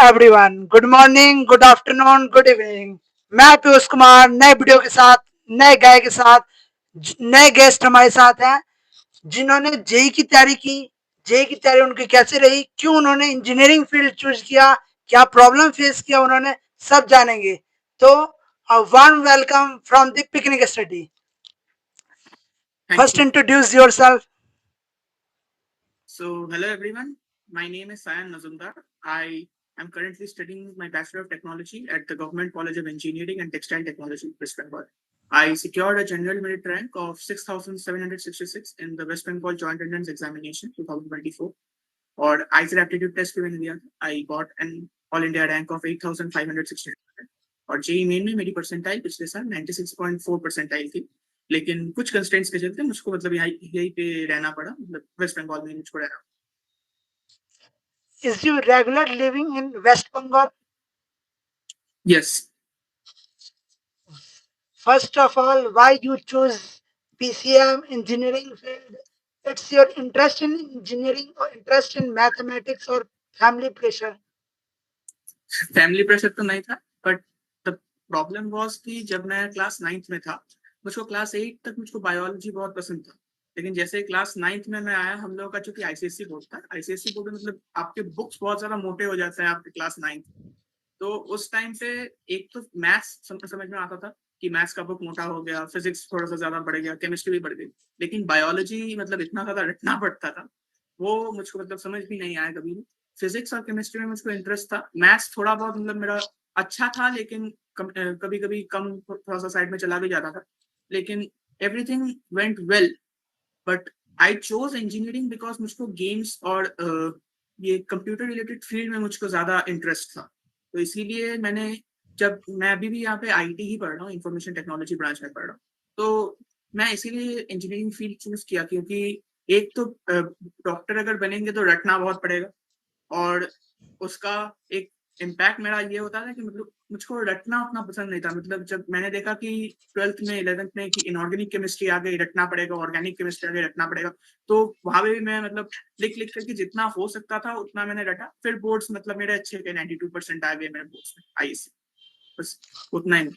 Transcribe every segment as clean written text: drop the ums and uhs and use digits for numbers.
Everyone, good morning, good afternoon, good evening. मैं पीयूष कुमार नए video के साथ, नए गाय के साथ, नए गेस्ट हमारे साथ हैं जिन्होंने जेई की तैयारी की। जेई की तैयारी उनकी कैसे रही, क्यों उन्होंने इंजीनियरिंग फील्ड चूज किया, क्या प्रॉब्लम फेस किया उन्होंने, सब जानेंगे। तो warm welcome from the picnic study. Thank first you. Introduce yourself. So, hello everyone. My name is Sayan Mazumdar. I am currently studying my Bachelor of Technology at the Government College of Engineering and Textile Technology, West Bengal. I secured a general merit rank of 6,766 in the West Bengal Joint Entrance Examination 2024. और ICR aptitude test भी मैंने दिया। I got an all India rank of 8,560 और JEE main में मेरी percentile पिछले साल 96.4 percentile थी। लेकिन कुछ कंस्ट्रेंट्स के चलते मुझको मतलब यही पे रहना पड़ा, मतलब वेस्ट बंगाल में मुझको रहना। Is you regular living in West Bengal? Yes. First of all, why you choose PCM engineering field? It's your interest in engineering or interest in mathematics or family pressure? Family pressure तो नहीं था, बट द प्रॉब्लम वाज कि जब मैं class 9th में था, मुझको class 8 तक मुझको बायोलॉजी बहुत पसंद था। लेकिन जैसे क्लास 9th में मैं आया, हम लोगों का चूंकि आईसीएससी बोर्ड था, आईसीएससी बोर्ड में मतलब आपके बुक्स बहुत ज्यादा मोटे हो जाते हैं आपके क्लास 9th। तो उस टाइम पे एक तो मैथ्स समझ में आता था कि मैथ्स का बुक मोटा हो गया, फिजिक्स थोड़ा सा ज्यादा बढ़ गया, केमिस्ट्री भी बढ़ गई। लेकिन बायोलॉजी मतलब इतना ज्यादा रटना पड़ता था, वो मुझको मतलब समझ भी नहीं आया कभी भी। फिजिक्स और केमिस्ट्री में मुझको इंटरेस्ट था, मैथ्स थोड़ा बहुत मतलब मेरा अच्छा था, लेकिन कभी कभी कम थोड़ा सा साइड में चला भी जाता था। लेकिन everything went well, but I chose engineering because मुझको गेम्स और ये कंप्यूटर रिलेटेड फील्ड में मुझको ज्यादा इंटरेस्ट था। तो इसीलिए मैंने, जब मैं अभी भी यहाँ पे आईटी ही पढ़ रहा हूँ, इंफॉर्मेशन टेक्नोलॉजी ब्रांच में पढ़ रहा हूँ, तो मैं इसीलिए इंजीनियरिंग फील्ड चूज किया, क्योंकि एक तो डॉक्टर अगर बनेंगे तो रटना बहुत पड़ेगा, और उसका एक इम्पैक्ट मेरा ये होता था कि मतलब मुझको रटना उतना पसंद नहीं था। मतलब जब मैंने देखा कि 12th में 11th में कि इनऑर्गेनिक केमिस्ट्री आ गई, रटना पड़ेगा, ऑर्गेनिक केमिस्ट्री आ गई, रटना पड़ेगा, तो वहां पे भी मैं मतलब लिख लिख करके जितना हो सकता था उतना मैंने रटा। फिर बोर्ड्स मतलब मेरे अच्छे के 92% आ गए मेरे बोर्ड्स में आईएससी, बस उतना ही।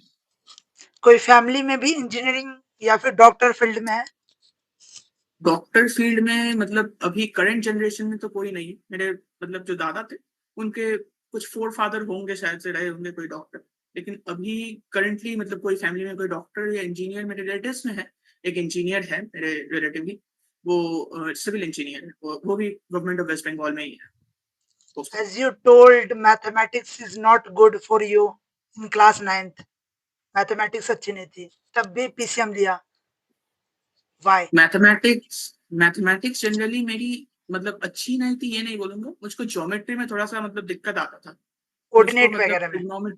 कोई फैमिली में भी इंजीनियरिंग या फिर डॉक्टर फील्ड में है? डॉक्टर फील्ड में मतलब अभी करंट जनरेशन में तो कोई नहीं है। मेरे मतलब जो दादा थे, उनके कुछ फोर फादर होंगे, शायद से रहे होंगे कोई डॉक्टर। लेकिन अभी करंटली मतलब कोई फैमिली में कोई डॉक्टर या इंजीनियर मेरे रिलेटिव्स में है। एक इंजीनियर है मेरे रिलेटिव ही, वो सिविल इंजीनियर है, वो भी गवर्नमेंट ऑफ वेस्ट बंगाल में ही है post. As you told, mathematics is not good for you in class 9th. Mathematics अच्छी नहीं थी, तब भी पीसीएम लिया। Why? मैथमेटिक्स मैथमेटिक्स जनरली मेरी मतलब अच्छी नहीं थी, ये नहीं बोलूंगा। मुझको ज्योमेट्री में थोड़ा सा मतलब दिक्कत आता था। मुझको कोऑर्डिनेट मतलब वगैरह में?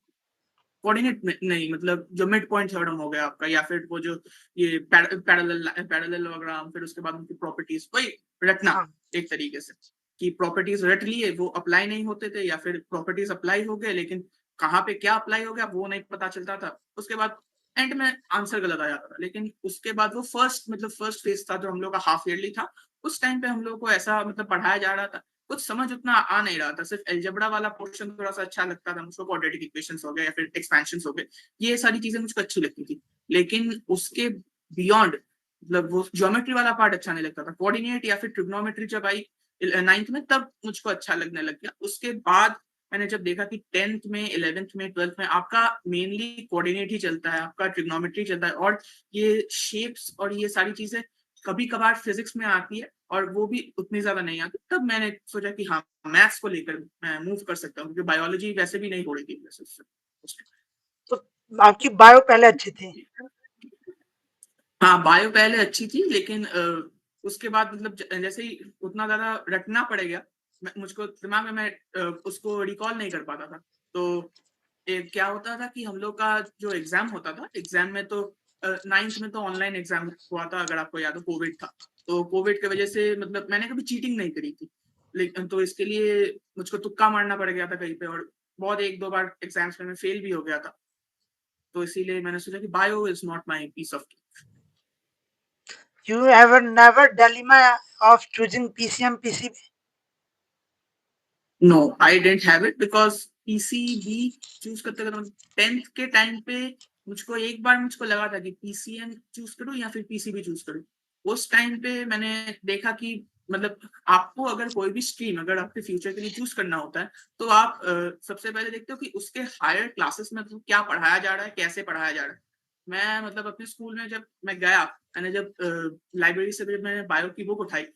कोऑर्डिनेट में नहीं, मतलब जो मिड पॉइंट थ्योरम हो गया आपका, या फिर वो जो ये पैरेललोग्राम, फिर उसके बाद उनकी प्रॉपर्टीज, वही रटना हाँ। एक तरीके से, कि प्रॉपर्टीज रट लिए, वो अप्लाई नहीं होते थे, या फिर प्रॉपर्टीज अप्लाई हो गए लेकिन कहाँ पे क्या अप्लाई हो गया वो नहीं पता चलता था। उसके बाद एंड में आंसर गलत आ जाता था। लेकिन उसके बाद वो फर्स्ट फेज था जो हम लोग का हाफ ईयरली था, उस टाइम पे हम लोग को ऐसा मतलब पढ़ाया जा रहा था, कुछ समझ उतना आ नहीं रहा था। सिर्फ एल्जेब्रा वाला पोर्शन थोड़ा सा अच्छा लगता था मुझको, क्वाड्रेटिक इक्वेशंस हो गए या फिर एक्सपेंशंस हो गए, ये सारी चीजें मुझको अच्छी लगती थी। लेकिन उसके बियॉन्ड मतलब वो ज्योमेट्री वाला पार्ट अच्छा नहीं लगता था। कोऑर्डिनेट या फिर ट्रिग्नोमेट्री जब आई 9th में, तब मुझको अच्छा लगने लग गया। उसके बाद मैंने जब देखा कि 10th में, 11th में, 12th में आपका मेनली कोऑर्डिनेट ही चलता है, आपका ट्रिग्नोमेट्री चलता है, और ये शेप्स और ये सारी चीजें कभी कभार फिजिक्स में आती है और वो भी उतनी ज्यादा नहीं आती। तब मैंने सोचा कि हाँ, मैथ्स को लेकर मैं मूव कर सकता हूँ, क्योंकि बायोलॉजी वैसे भी नहीं हो रही थी वैसे उससे। तो आपकी बायो पहले अच्छी थी? हाँ, बायो पहले अच्छी थी, लेकिन उसके बाद मतलब जैसे ही उतना ज्यादा रटना पड़ गया, मुझको दिमाग में, मैं उसको रिकॉल नहीं कर पाता था। तो क्या होता था कि हम लोग का जो एग्जाम होता था, एग्जाम में तो 9th में तो ऑनलाइन एग्जाम हुआ था, अगर आपको याद हो, कोविड था। तो कोविड की वजह से मतलब मैंने कभी चीटिंग नहीं करी थी, लेकिन तो इसके लिए मुझको तुक्का मारना पड़ गया था कहीं पे, और बहुत एक दो बार एग्जाम्स में मैं फेल भी हो गया था। तो इसीलिए मैंने सोचा कि bio is not my piece of. You ever never dilemma of choosing PCM, PCB? No, I didn't have it, because PCB choose करते करते 10th के टाइम पे मुझको एक बार मुझको लगा था कि पीसीएम चूज करूं या फिर पीसीबी चूज करूं। उस टाइम पे मैंने देखा कि मतलब आपको अगर कोई भी स्ट्रीम अगर आपके फ्यूचर के लिए चूज करना होता है तो आप सबसे पहले देखते हो कि उसके हायर क्लासेस में मतलब क्या पढ़ाया जा रहा है, कैसे पढ़ाया जा रहा है। मैं मतलब अपने स्कूल में जब मैं गया, मैंने जब लाइब्रेरी से जब मैंने बायो की बुक उठाई,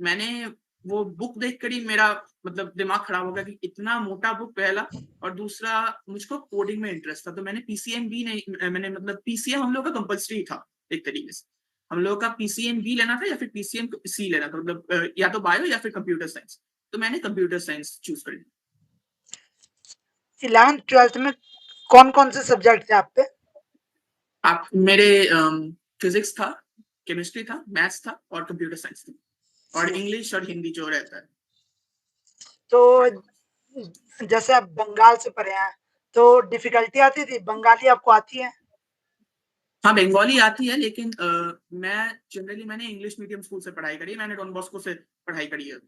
मैंने वो बुक देख कर ही मेरा मतलब दिमाग खराब हो गया कि इतना मोटा बुक पहला, और दूसरा मुझको कोडिंग में इंटरेस्ट था, तो मैंने पीसीएम भी नहीं, मैंने मतलब पीसीएम हम लोग का कंपलसरी था एक तरीके से। हम लोग का पीसीएम बी लेना था या फिर पीसीएम सी लेना था, मतलब या तो बायो या फिर कंप्यूटर साइंस। तो मैंने कंप्यूटर साइंस चूज कर लिया। 11th 12th में कौन कौन से सब्जेक्ट थे आप पे? आप मेरे फिजिक्स था, केमिस्ट्री था, मैथ्स था और कंप्यूटर साइंस थी, और इंग्लिश और हिंदी जो रहता है। तो जैसे आप बंगाल से पढ़े हैं तो डिफिकल्टी आती थी? बंगाली आपको आती है? हाँ, बंगाली आती है, लेकिन मैं जनरली मैंने इंग्लिश मीडियम स्कूल से पढ़ाई करी है, मैंने डॉन बॉस्को से पढ़ाई करी है।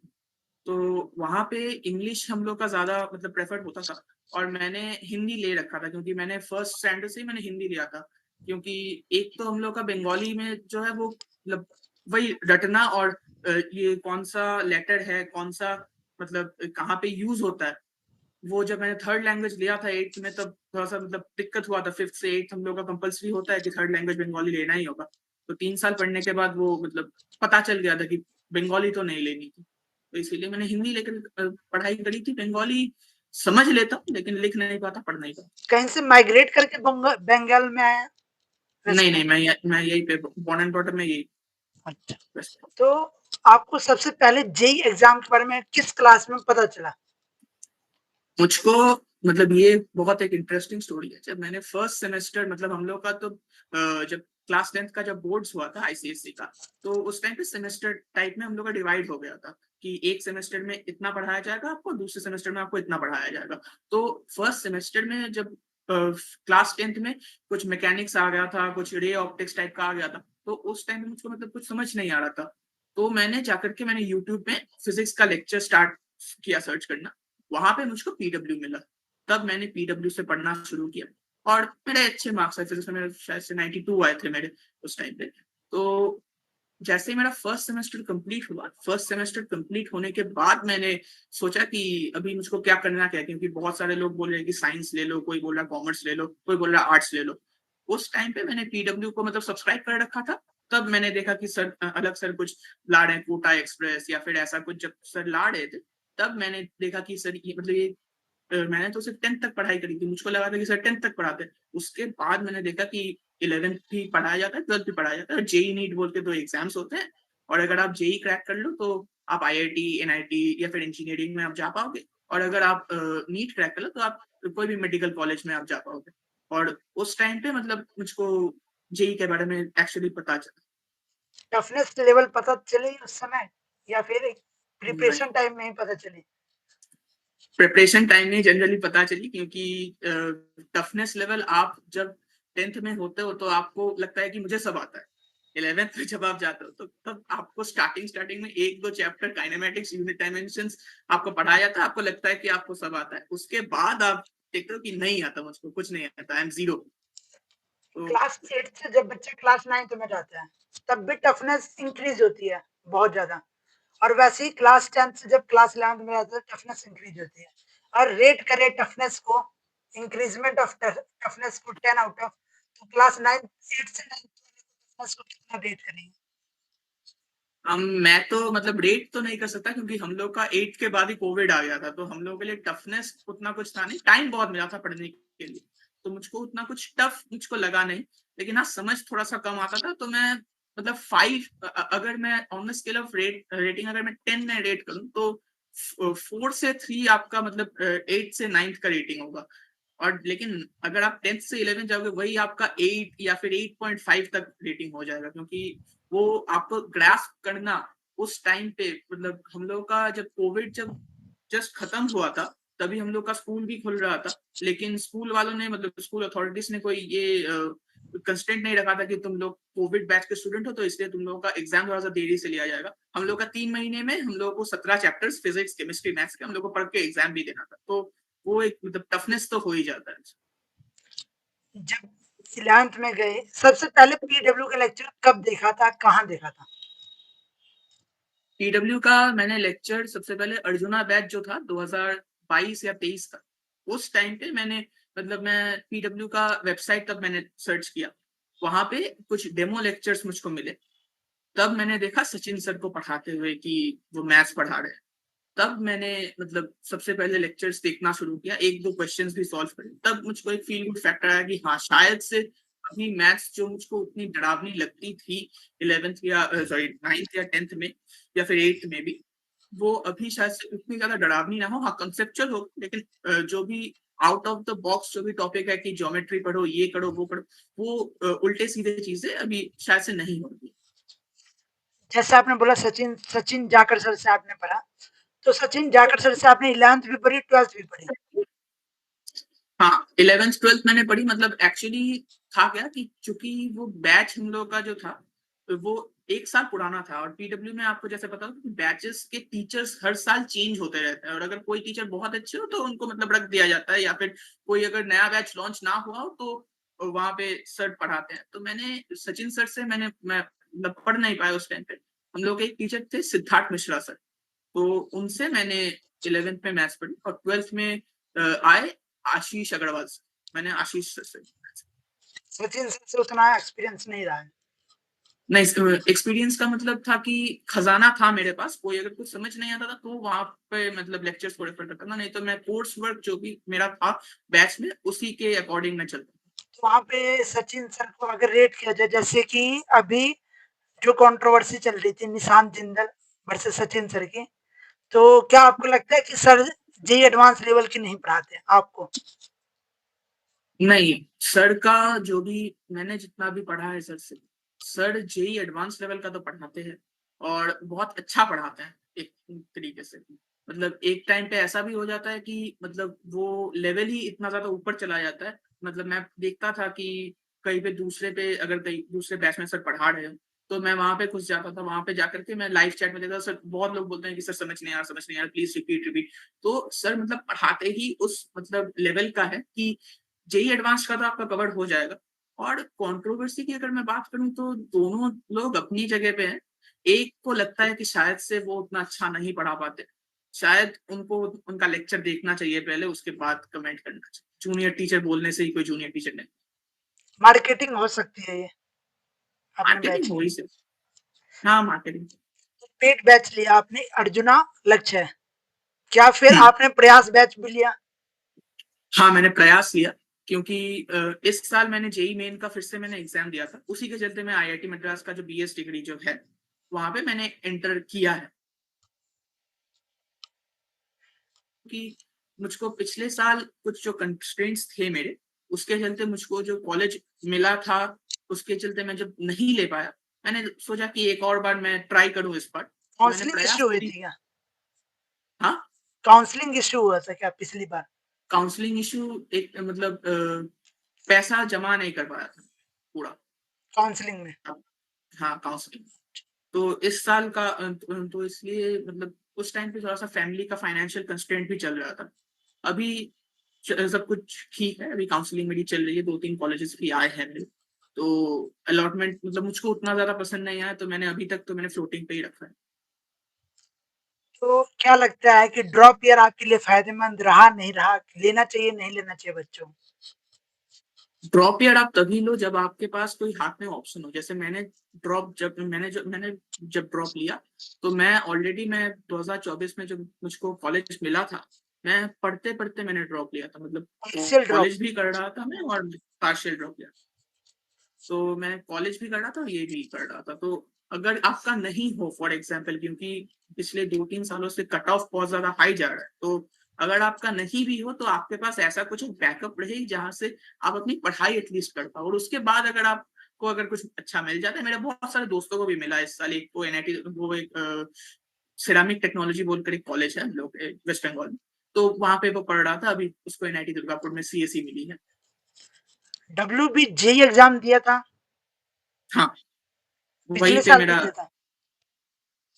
तो वहाँ पे इंग्लिश हम लोग का ज़्यादा मतलब प्रेफर्ड होता था, और मैंने हिंदी ले रखा था क्योंकि मैंने फर्स्ट स्टैंडर्ड से ही मैंने हिंदी लिया था। क्योंकि एक तो हम लोग का बंगाली में जो है वो मतलब वही रटना और ये कौन-सा लेटर है, कौन-सा मतलब कहाँ पे यूज़ होता है, वो जब मैंने थर्ड लैंग्वेज लिया था 8th में तब थोड़ा-सा मतलब दिक्कत हुआ था। 5th से 8th हम लोग का कंपल्सरी होता है कि थर्ड लैंग्वेज बंगाली लेना ही होगा। तो 3 साल पढ़ने के बाद वो मतलब पता चल गया था कि बंगाली तो नहीं लेनी थी। तो इसीलिए मैंने हिंदी लेकर पढ़ाई करी थी। बंगाली समझ लेता हूँ लेकिन लिख नहीं पाता, पढ़ नहीं पाता। कहीं से माइग्रेट करके बंगाल में आए हैं? नहीं, वेस्ट नहीं, बंगाल। मैं यहीं पे बॉर्न एंड ब्रॉट अप में यही अच्छा। वेस्ट। तो आपको सबसे पहले जेई एग्जाम के बारे में किस क्लास में पता चला? मुझको मतलब ये बहुत एक इंटरेस्टिंग स्टोरी है। जब मैंने फर्स्ट सेमेस्टर मतलब हम लोग का तो जब क्लास 10th का जब बोर्ड्स हुआ था आईसीएसई का, तो उस टाइम पे सेमेस्टर टाइप में हम लोग का डिवाइड हो गया था कि एक सेमेस्टर में इतना पढ़ाया जाएगा आपको, दूसरे सेमेस्टर में आपको इतना पढ़ाया जाएगा। तो फर्स्ट सेमेस्टर में जब क्लास 10th में कुछ मैकेनिक्स आ गया था, कुछ रे ऑप्टिक्स टाइप का आ गया था, तो उस टाइम में मुझको मतलब कुछ समझ नहीं आ रहा था। तो मैंने जाकर के मैंने यूट्यूब में फिजिक्स का लेक्चर स्टार्ट किया सर्च करना। वहां पे मुझको पीडब्ल्यू मिला। तब मैंने पीडब्ल्यू से पढ़ना शुरू किया, और मेरे अच्छे मार्क्स आए फिजिक्स में, मेरे शायद से 92 आए थे मेरे उस टाइम पे। तो जैसे ही मेरा फर्स्ट सेमेस्टर कंप्लीट हुआ, फर्स्ट सेमेस्टर कंप्लीट होने के बाद मैंने सोचा कि अभी मुझको क्या करना क्या है, क्योंकि बहुत सारे लोग बोल रहे हैं कि साइंस ले लो, कोई बोल रहा है कॉमर्स ले लो, कोई बोल रहा है आर्ट्स ले लो। उस टाइम पे मैंने पीडब्ल्यू को मतलब सब्सक्राइब कर रखा था। तब मैंने देखा कि सर अलग सर कुछ ला रहे हैं, कोटा एक्सप्रेस या फिर ऐसा कुछ जब सर ला रहे थे, तब मैंने देखा कि सर ये मतलब ये मैंने तो सिर्फ 10th तक पढ़ाई करी थी, मुझको लगा था कि सर 10th तक पढ़ाते हैं। उसके बाद मैंने देखा कि 11th भी पढ़ाया जाता है, 12th भी पढ़ाया जाता है, और जेई नीट बोल के 2 एग्जाम्स होते हैं, और अगर आप जेई क्रैक कर लो तो आप आईआईटी, एनआईटी या फिर इंजीनियरिंग में आप जा पाओगे, और अगर आप नीट क्रैक कर लो तो आप कोई भी मेडिकल कॉलेज में आप जा पाओगे। और उस टाइम पे मतलब मुझको जेई के बारे में एक्चुअली पता चला। टफनेस लेवल पता चली उस समय या फिर नहीं, प्रिपरेशन टाइम में ही पता चली? प्रिपरेशन टाइम में जनरली पता चली, क्योंकि टफनेस लेवल आप जब 10th में होते हो तो आपको लगता है कि मुझे सब आता है। 11th में जब आप जाते हो तो तब आपको स्टार्टिंग में 1-2 चैप्टर काइनेमैटिक्स, यूनिट डायमेंशंस आपको पढ़ाया जाता है, आपको लगता है कि आपको सब आता है। उसके बाद आप देखते हो कि नहीं आता, मुझको कुछ नहीं आता, आई एम ज़ीरो। तो क्लास 8 से जब बच्चे क्लास 9 में जाते हैं तब भी टफनेस इंक्रीज होती है बहुत ज्यादा, और वैसे ही क्लास 10 से जब क्लास 11 में जाते हैं टफनेस इंक्रीज होती है। और रेट करें टफनेस को, इंक्रीजमेंट ऑफ टफनेस को 10 आउट ऑफ, तो क्लास 9 8 से 9 टफनेस को कितना रेट करेंगे? मैं तो मतलब रेट तो नहीं कर सकता, क्योंकि हम लोग का 8th के बाद ही कोविड आ गया था, तो हम लोग के लिए टफनेस उतना कुछ था नहीं, टाइम बहुत मिला था पढ़ने के लिए, तो मुझको उतना कुछ टफ मुझको लगा नहीं। लेकिन हाँ, समझ थोड़ा सा कम आता था, तो मैं मतलब 5 अगर मैं on the scale of rating अगर मैं 10 में रेट करूँ तो 4 से 3 आपका मतलब 8 से 9th का रेटिंग होगा। और लेकिन अगर आप 10th से 11th जाओगे वही आपका 8 या फिर 8.5 तक रेटिंग हो जाएगा, क्योंकि वो आपको ग्रास्प करना उस टाइम पे मतलब हम लोग का जब कोविड जब जस्ट खत्म हुआ था, तभी हम लोग का स्कूल भी खुल रहा था। लेकिन स्कूल वालों ने मतलब स्कूल अथॉरिटीज ने कोई ये कंस्टेंट नहीं रखा था कि तुम लोग कोविड बैच के स्टूडेंट हो तो इसलिए तुम लोगों का एग्जाम थोड़ा सा देरी से लिया जाएगा। हम लोग का 3 महीने में हम लोग को 17 चैप्टर्स फिजिक्स, केमिस्ट्री, मैथ्स के हम लोग को पढ़ के एग्जाम भी देना था। तो वो एक मतलब टफनेस तो हो ही जाता है। जब 11th में गए, सबसे पहले पीडब्ल्यू का लेक्चर कब देखा था, कहाँ देखा था? पीडब्ल्यू का मैंने लेक्चर सबसे पहले अर्जुना बैच जो था 2022 या 23 का, उस टाइम पे मैंने मतलब मैं पीडब्ल्यू का वेबसाइट तब मैंने सर्च किया, वहां पे कुछ डेमो लेक्चर्स मुझको मिले, तब मैंने देखा सचिन सर को पढ़ाते हुए कि वो मैथ्स पढ़ा रहे हैं। तब मैंने मतलब सबसे पहले लेक्चर्स देखना शुरू किया, एक दो क्वेश्चंस भी सॉल्व करे, तब मुझको एक फील गुड फैक्टर आया कि हाँ शायद से अभी मैथ्स जो मुझको उतनी डरावनी लगती थी 11th या सॉरी 9th या 10th में या फिर 8th में भी, वो अभी शायद से उतनी ज्यादा डरावनी ना हो। हाँ कंसेप्चुअल हो, लेकिन जो भी आउट ऑफ द बॉक्स जो भी टॉपिक है कि ज्योमेट्री पढ़ो, ये करो, वो पढ़ो, वो उल्टे सीधे चीजें अभी शायद से नहीं होगी। जैसे आपने बोला सचिन सचिन जाकर सर से आपने पढ़ा, तो सचिन जाकर सर से आपने 11th भी पढ़ी, 12th भी पढ़ी? हाँ 11th 12th मैंने पढ़ी, मतलब एक्चुअली था क्या कि चूंकि वो बैच हम लोग का जो था तो वो एक साल पुराना था, और पीडब्ल्यू में आपको जैसे पता हो कि बैचेस के टीचर्स हर साल चेंज होते रहते हैं, और अगर कोई टीचर बहुत अच्छे हो तो उनको मतलब रख दिया जाता है, या फिर कोई अगर नया बैच लॉन्च ना हुआ हो तो वहां पे सर पढ़ाते हैं। तो मैंने सचिन सर से मैं मतलब पढ़ नहीं पाया उस टाइम पे। हम लोग के एक टीचर थे सिद्धार्थ मिश्रा सर, तो उनसे मैंने 11th में मैथ्स पढ़ी, और 12th में आए आशीष अग्रवाल से, मैंने आशीष सर से। सचिन सर से उतना एक्सपीरियंस नहीं रहा है। नहीं एक्सपीरियंस का मतलब था कि खजाना था मेरे पास, कोई अगर कुछ समझ नहीं आता था तो वहां पे मतलब लेक्चर्स को रेफर करता था, नहीं तो मैं कोर्स वर्क जो भी मेरा था बैच में उसी के अकॉर्डिंग मैं चलता। तो वहाँ पे सचिन सर को अगर रेट किया जाए, जैसे कि अभी जो कंट्रोवर्सी चल रही थी निशांत जिंदल वर्सेस सचिन सर की, तो क्या आपको लगता है कि सर जेई एडवांस लेवल की नहीं पढ़ाते आपको? नहीं, सर का जो भी मैंने जितना भी पढ़ा है सर से, सर जेई एडवांस लेवल का तो पढ़ाते हैं और बहुत अच्छा पढ़ाते हैं एक तरीके से। मतलब एक टाइम पे ऐसा भी हो जाता है कि मतलब वो लेवल ही इतना ज्यादा ऊपर चला जाता है, मतलब मैं देखता था कि कहीं पे दूसरे पे अगर कहीं दूसरे बैच में सर पढ़ा रहे हो तो मैं वहां पे घुस जाता था, वहां पे जाकर के मैं लाइव चैट में देखता था, सर बहुत लोग बोलते हैं कि सर समझ नहीं आ रहा, समझ नहीं आ रहा, प्लीज रिपीट रिपीट। तो सर मतलब पढ़ाते ही उस मतलब लेवल का है कि जेई एडवांस का तो आपका कवर हो जाएगा। और कंट्रोवर्सी की अगर मैं बात करूं तो दोनों लोग अपनी जगह पे हैं। एक को लगता है कि शायद से वो उतना अच्छा नहीं पढ़ा पाते, शायद उनको उनका लेक्चर देखना चाहिए पहले, उसके बाद कमेंट करना चाहिए। जूनियर टीचर बोलने से ही कोई जूनियर टीचर नहीं। मार्केटिंग हो सकती है ये अपने बैच मार्केटिंग हो की। ही से। हाँ मार्केटिंग। पेड बैच लिया आपने अर्जुना लक्ष्य, क्या फिर हम्म। आपने प्रयास बैच भी लिया? हाँ मैंने प्रयास लिया, क्योंकि इस साल मैंने जेई मेन का फिर से मैंने एग्जाम दिया था, उसी के चलते मैं आईआईटी मद्रास का जो बीएस डिग्री जो है वहां पे मैंने एंटर किया है। कि मुझको पिछले साल कुछ जो कंस्ट्रेंट्स थे मेरे, उसके चलते मुझको जो कॉलेज मिला था उसके चलते मैं जब नहीं ले पाया, मैंने सोचा कि एक और बार मैं ट्राई करूं इस बार, तो मैंने काउंसलिंग प्रयास इश्यू हुई करी। थी क्या? हाँ काउंसलिंग इश्यू हुआ था क्या पिछली बार? काउंसलिंग इशू एक मतलब पैसा जमा नहीं कर पाया था पूरा। काउंसलिंग में? अब हाँ काउंसलिंग। तो इस साल का तो इसलिए मतलब उस टाइम पे थोड़ा सा फैमिली का फाइनेंशियल कंस्ट्रेंट भी चल रहा था। अभी सब कुछ ठीक है, अभी काउंसलिंग मेरी चल रही है, 2-3 कॉलेजेस भी आए हैं मेरे। तो अलॉटमेंट मतलब मुझको उतना ज्यादा पसंद नहीं आया, तो मैंने अभी तक तो मैंने फ्लोटिंग पे ही रखा है। तो क्या लगता है कि ड्रॉप ईयर आपके लिए फायदेमंद रहा, नहीं रहा, लेना चाहिए नहीं लेना चाहिए बच्चों को? ड्रॉप ईयर आप तभी लो जब आपके पास कोई हाथ में ऑप्शन हो, जैसे मैंने जब ड्रॉप लिया तो मैं ऑलरेडी मैं 2024 में जब मुझको कॉलेज मिला था, मैं पढ़ते पढ़ते मैंने ड्रॉप लिया था, मतलब पार्शियल ड्रॉप? कॉलेज भी कर रहा था मैं और पार्शियल ड्रॉप लिया। तो मैं कॉलेज भी कर रहा था और ये भी कर रहा था। तो अगर आपका नहीं हो फॉर एग्जाम्पल, क्योंकि पिछले 2-3 सालों से कट ऑफ बहुत ज्यादा हाई जा रहा है, तो अगर आपका नहीं भी हो तो आपके पास ऐसा कुछ बैकअप रहे जहां से आप अपनी पढ़ाई एटलीस्ट कर पाओ, और उसके बाद अगर आपको अगर कुछ अच्छा मिल जाता है, मेरे बहुत सारे दोस्तों को भी मिला इस साल। एक को एनआईटी वो एक सिरामिक टेक्नोलॉजी बोलकर एक कॉलेज है हम लोग वेस्ट बंगाल में, तो वहां पे वो पढ़ रहा था, अभी उसको एनआईटी दुर्गापुर में सीएससी मिली है। डब्ल्यू बी जेई एग्जाम दिया था? हाँ वहीं पिछले पे साल भी मेरा। दिया था?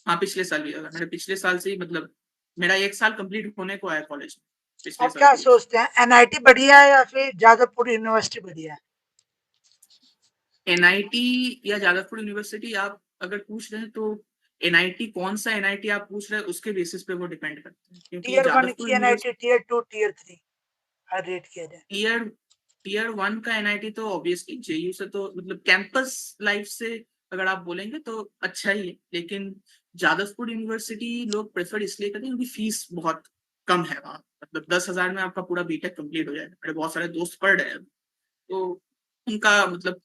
हाँ पिछले साल भी था, मेरे पिछले साल से ही मतलब मेरा 1 साल कंप्लीट होने को आया कॉलेज में। पिछले आप साल क्या के लिए। सोचते हैं, एनआईटी बढ़िया है या फिर जादवपुर यूनिवर्सिटी बढ़िया है? एनआईटी या जादवपुर यूनिवर्सिटी आप अगर पूछ रहे हैं तो एनआईटी, कौन सा एनआईटी आप पूछ रहे हैं उसके बेसिस पे वो डिपेंड करता है, क्योंकि टियर वन जादवपुर की NIT, university tier two, tier three rate किया जाए? टीयर टीयर वन का एनआईटी तो ऑब्वियसली जेयू से तो मतलब कैंपस लाइफ से अगर आप बोलेंगे तो अच्छा ही है, लेकिन जादवपुर यूनिवर्सिटी लोग प्रेफर इसलिए करते हैं क्योंकि फीस बहुत कम है वहाँ। मतलब 10,000 में आपका पूरा बीटेक कंप्लीट हो जाएगा। मेरे बहुत सारे दोस्त पढ़ रहे हैं, तो उनका मतलब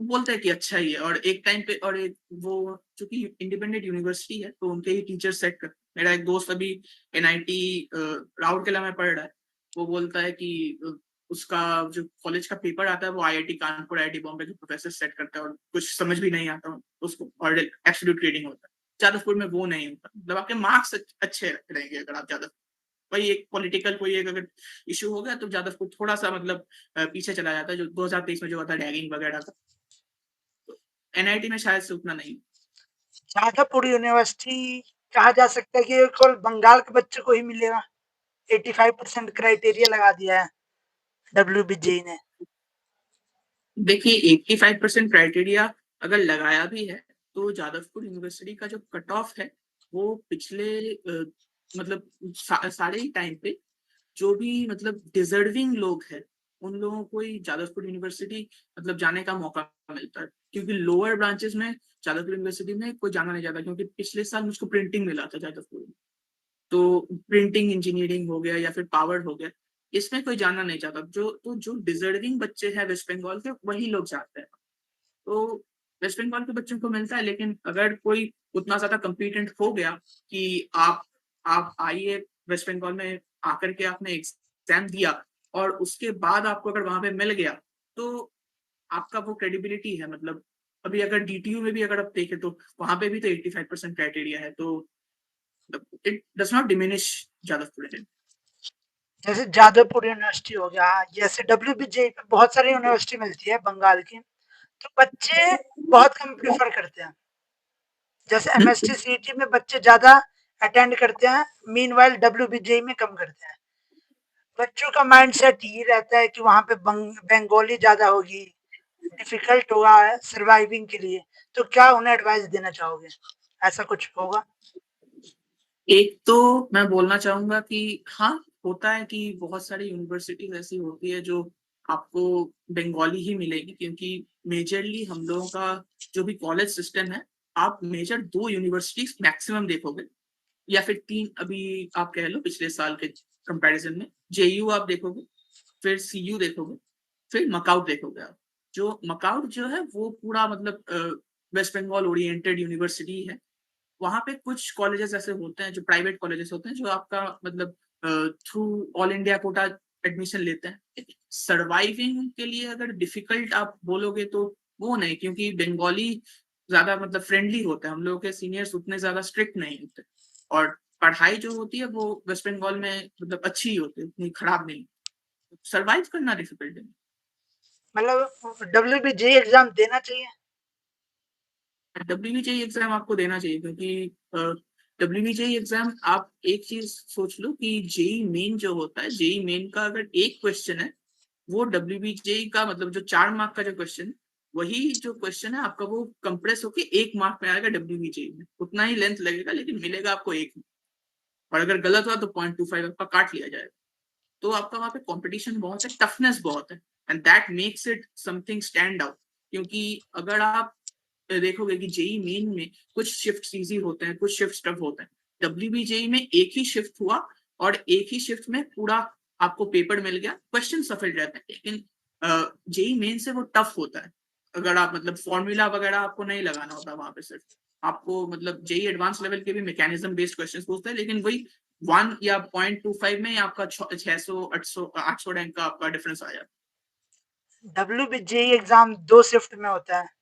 बोलते हैं कि अच्छा ही है। और एक टाइम पे, और एक वो चूंकि इंडिपेंडेंट यूनिवर्सिटी है तो उनके ही टीचर सेट कर, मेरा एक दोस्त अभी एनआईटी राउरकेला में पढ़ रहा है। वो बोलता है कि उसका जो कॉलेज का पेपर आता है वो आईआईटी कानपुर, आईआईटी बॉम्बे के प्रोफेसर सेट करता है और कुछ समझ भी नहीं आता उसको, और एब्सोल्यूट रीडिंग होता है। जादवपुर में वो नहीं होता, मतलब आपके मार्क्स अच्छे रहेंगे अगर आप ज्यादा, वही एक पॉलिटिकल कोई एक अगर इशू हो गया तो जादवपुर थोड़ा सा मतलब पीछे चला जाता है, जो 2023 में जो हुआ था रैगिंग वगैरह का। एनआईटी में शायद से उतना नहीं। जादवपुर यूनिवर्सिटी कहा जा सकता है कि ये केवल बंगाल के बच्चे को ही मिलेगा। 85% क्राइटेरिया लगा दिया है डब्ल्यूबीजेई ने। देखिए 85% क्राइटेरिया अगर लगाया भी है तो जादवपुर यूनिवर्सिटी का जो कट ऑफ है वो पिछले मतलब सारे ही टाइम पे जो भी मतलब डिजर्विंग लोग हैं उन लोगों को ही जादवपुर यूनिवर्सिटी मतलब जाने का मौका मिलता है, क्योंकि लोअर ब्रांचेस में जादवपुर यूनिवर्सिटी में कोई जाना नहीं चाहता। क्योंकि पिछले साल मुझको प्रिंटिंग मिला था जादवपुर में, तो प्रिंटिंग इंजीनियरिंग हो गया या फिर पावर हो गया, इसमें कोई जाना नहीं चाहता। जो डिजर्विंग बच्चे हैं वेस्ट बंगाल के वही लोग जाते हैं। तो वेस्ट बंगाल के बच्चों को मिलता है, लेकिन अगर कोई उतना ज्यादा कम्पिटेंट हो गया कि आप आइए वेस्ट बंगाल में आकर के आपने एग्जाम दिया और उसके बाद आपको अगर वहां पे मिल गया तो आपका वो क्रेडिबिलिटी है। मतलब अभी अगर डीटीयू में भी अगर आप देखें तो वहां पे भी तो 85% क्राइटेरिया है, तो it does not diminish Jadavpur. जैसे जादवपुर यूनिवर्सिटी हो गया, जैसे डब्ल्यूबीजेई पे बहुत सारी यूनिवर्सिटी मिलती है बंगाल की, तो बच्चे बहुत कम प्रेफर करते हैं। जैसे एमएसटी सीईटी में बच्चे ज्यादा अटेंड करते हैं, मीनवाइल डब्ल्यूबीजेई में कम करते हैं। बच्चों का माइंडसेट ये रहता है कि वहां पे बंगाली ज्यादा होगी, डिफिकल्ट होगा सर्वाइविंग के लिए। तो क्या उन्हें एडवाइस देना चाहोगे, ऐसा कुछ होगा? एक तो मैं बोलना चाहूंगा कि हाँ, होता है कि बहुत सारी यूनिवर्सिटीज ऐसी होती है जो आपको बंगाली ही मिलेगी, क्योंकि मेजरली हम लोगों का जो भी कॉलेज सिस्टम है, आप मेजर 2 यूनिवर्सिटीज मैक्सिमम देखोगे या फिर 3, अभी आप कह लो पिछले साल के कंपैरिजन में जेयू आप देखोगे, फिर सीयू देखोगे, फिर मकाउट देखोगे आप। जो मकाउट जो है वो पूरा मतलब वेस्ट बंगाल ओरिएंटेड यूनिवर्सिटी है। वहां पे कुछ कॉलेजेस ऐसे होते हैं जो प्राइवेट कॉलेजेस होते हैं जो आपका मतलब through all India quota admission लेते हैं। सर्वाइविंग के लिए अगर डिफिकल्ट आप बोलोगे तो वो नहीं, क्योंकि बंगाली ज्यादा मतलब फ्रेंडली होता है, हम लोगों के सीनियर्स उतने ज्यादा स्ट्रिक्ट नहीं होते, और पढ़ाई जो होती है वो वेस्ट बंगाल में मतलब अच्छी ही होती है, उतनी खराब नहीं। सर्वाइव करना डिफिकल्ट है। मतलब डब्ल्यूबीजेई एग्जाम देना चाहिए? डब्ल्यूबीजेई एग्जाम आपको देना चाहिए, क्योंकि डब्ल्यूबीजेई एग्जाम आप एक चीज सोच लो कि जेई मेन जो होता है, जेई मेन का अगर एक क्वेश्चन है वो डब्ल्यूबीजेई का मतलब जो 4 मार्क का जो क्वेश्चन है, वही जो क्वेश्चन है आपका वो कंप्रेस होके 1 मार्क में आएगा डब्ल्यूबीजेई में। उतना ही लेंथ लगेगा लेकिन मिलेगा आपको एक, और अगर गलत हुआ तो 0.25 आपका काट लिया जाएगा। तो आपका वहां पे कंपटीशन बहुत है, टफनेस बहुत है, and that makes it something stand out. क्योंकि अगर आप देखोगे कि जेई मेन में कुछ शिफ्ट इजी होते हैं, कुछ शिफ्ट टफ होते हैं। डब्ल्यूबीजेई में एक ही शिफ्ट हुआ और एक ही शिफ्ट में पूरा आपको पेपर मिल गया, क्वेश्चन सफल रहते हैं, लेकिन जेई मेन से वो टफ होता है। अगर आप मतलब फॉर्मूला वगैरह आपको नहीं लगाना होता वहां पे, सिर्फ आपको मतलब जेई एडवांस लेवल के भी मैकेनिज्म बेस्ड क्वेश्चन पूछते हैं, लेकिन वही 1 या 0.25 में आपका 600 800 रैंक का आपका डिफरेंस आ जाता डब्ल्यूबीजेई एग्जाम 2 शिफ्ट में होता है? है।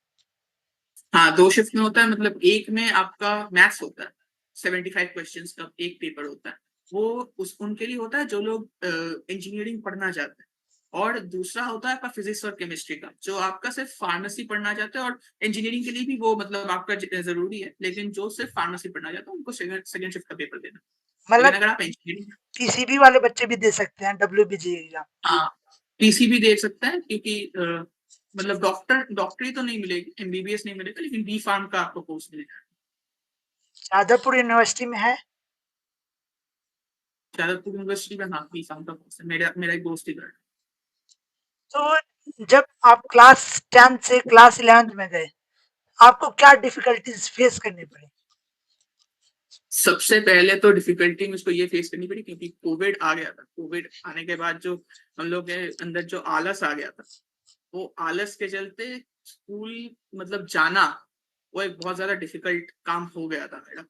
हाँ, 2 शिफ्ट में होता है, मतलब एक में आपका मैथ्स होता है, 75 क्वेश्चंस का एक पेपर होता है। वो उस उनके लिए होता है जो लोग इंजीनियरिंग पढ़ना चाहते हैं, और दूसरा होता है आपका फिजिक्स और केमिस्ट्री का, जो आपका सिर्फ फार्मेसी पढ़ना चाहते हैं। और इंजीनियरिंग के लिए भी वो मतलब आपका जरूरी है, लेकिन जो सिर्फ फार्मेसी पढ़ना चाहते हैं उनको सेकंड शिफ्ट का पेपर देना। मतलब लेकिन अगर आप इंजीनियरिंग, पीसीबी वाले बच्चे भी दे सकते हैं डब्ल्यूबीजी एग्जाम? हाँ, पीसीबी दे सकते हैं, क्योंकि मतलब डॉक्टरी तो नहीं मिलेगी, एमबीबीएस नहीं मिलेगा, लेकिन बी फार्म का आपको कोर्स मिलेगा। शाजापुर यूनिवर्सिटी में है? जादवपुर यूनिवर्सिटी में, हाँ, बी फार्म का कोर्स है, मेरा मेरा एक दोस्त ही कर रहा है। तो जब आप क्लास 10 से क्लास 11 में गए, आपको क्या डिफिकल्टीज फेस करनी पड़ी? सबसे पहले तो डिफिकल्टी मुझको ये फेस करनी पड़ी, क्योंकि कोविड आ गया था। कोविड आने के बाद जो हम लोग के अंदर जो आलस आ गया था, वो आलस के चलते स्कूल मतलब जाना, वो एक बहुत ज्यादा डिफिकल्ट काम हो गया था मेरा।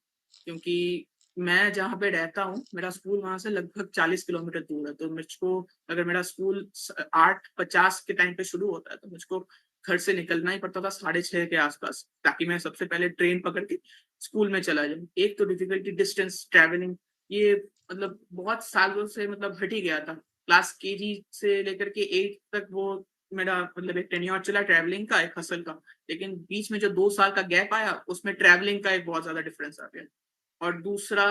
क्योंकि मैं जहाँ पे रहता हूँ, मेरा स्कूल वहां से लगभग 40 किलोमीटर दूर है। तो मुझको, अगर मेरा स्कूल 8:50 के टाइम पे शुरू होता है, तो मुझको घर से निकलना ही पड़ता था 6:30 के आसपास, ताकि मैं सबसे पहले ट्रेन पकड़ के स्कूल में चला जाऊँ। एक तो डिफिकल्टी डिस्टेंस ट्रैवलिंग, ये मतलब बहुत सालों से मतलब हट ही गया था। क्लास केजी से लेकर के 8 तक वो मेरा मतलब एक टेन्योर चला ट्रैवलिंग का, एक हसल का। लेकिन बीच में जो 2 साल का गैप आया, उसमें ट्रैवलिंग का एक बहुत ज्यादा डिफरेंस आ गया। और दूसरा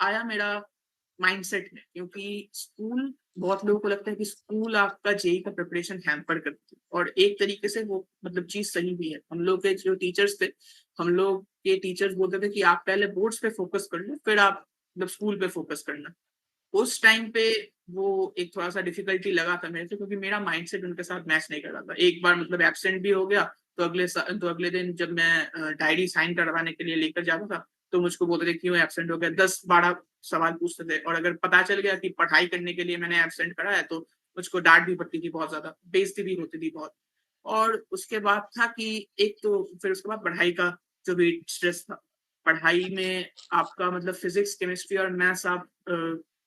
आया मेरा माइंडसेट में, क्योंकि स्कूल, बहुत लोगों को लगता है कि स्कूल आपका जेई का प्रिपरेशन हैम्पर करती है, और एक तरीके से वो मतलब चीज सही भी है। हम लोग के जो टीचर्स थे, हम लोग के टीचर्स बोलते थे कि आप पहले बोर्ड्स पे फोकस कर लो, फिर आप मतलब स्कूल पे फोकस करना। उस टाइम पे वो एक थोड़ा सा डिफिकल्टी लगा था मेरे से, क्योंकि मेरा माइंडसेट उनके साथ मैच नहीं कर रहा था। एक बार मतलब एब्सेंट भी हो गया, तो अगले दिन जब मैं डायरी साइन करवाने के लिए लेकर जाता था, तो मुझको बोलते थे क्यों एब्सेंट हो गया, 10-12 सवाल पूछते थे। और अगर पता चल गया कि पढ़ाई करने के लिए मैंने एब्सेंट करा है, तो मुझको डांट भी पड़ती थी बहुत ज्यादा, बेइज्जती भी होती थी बहुत। और उसके बाद था कि एक तो फिर उसके बाद पढ़ाई का जो भी स्ट्रेस था। पढ़ाई में आपका मतलब फिजिक्स, केमिस्ट्री और मैथ्स आप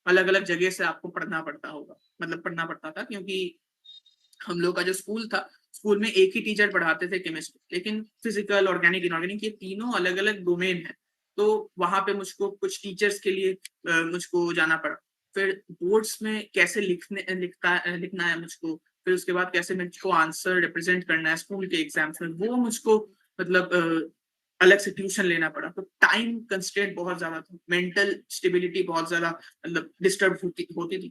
अलग अलग जगह से आपको पढ़ना पड़ता होगा, मतलब पढ़ना पड़ता था, क्योंकि हम लोग का जो स्कूल था, स्कूल में एक ही टीचर पढ़ाते थे केमिस्ट्री, लेकिन फिजिकल, ऑर्गेनिक, इनऑर्गेनिक, ये तीनों अलग अलग डोमेन है। तो वहां पे मुझको कुछ टीचर्स के लिए मुझको जाना पड़ा। फिर बोर्ड्स में कैसे लिखना है मुझको, फिर उसके बाद कैसे मुझको आंसर रिप्रेजेंट करना है स्कूल के एग्जाम्स में, वो मुझको मतलब अलग से ट्यूशन लेना पड़ा। तो टाइम कंस्ट्रेंट बहुत ज्यादा था, मेंटल स्टेबिलिटी बहुत ज्यादा मतलब डिस्टर्ब होती होती थी।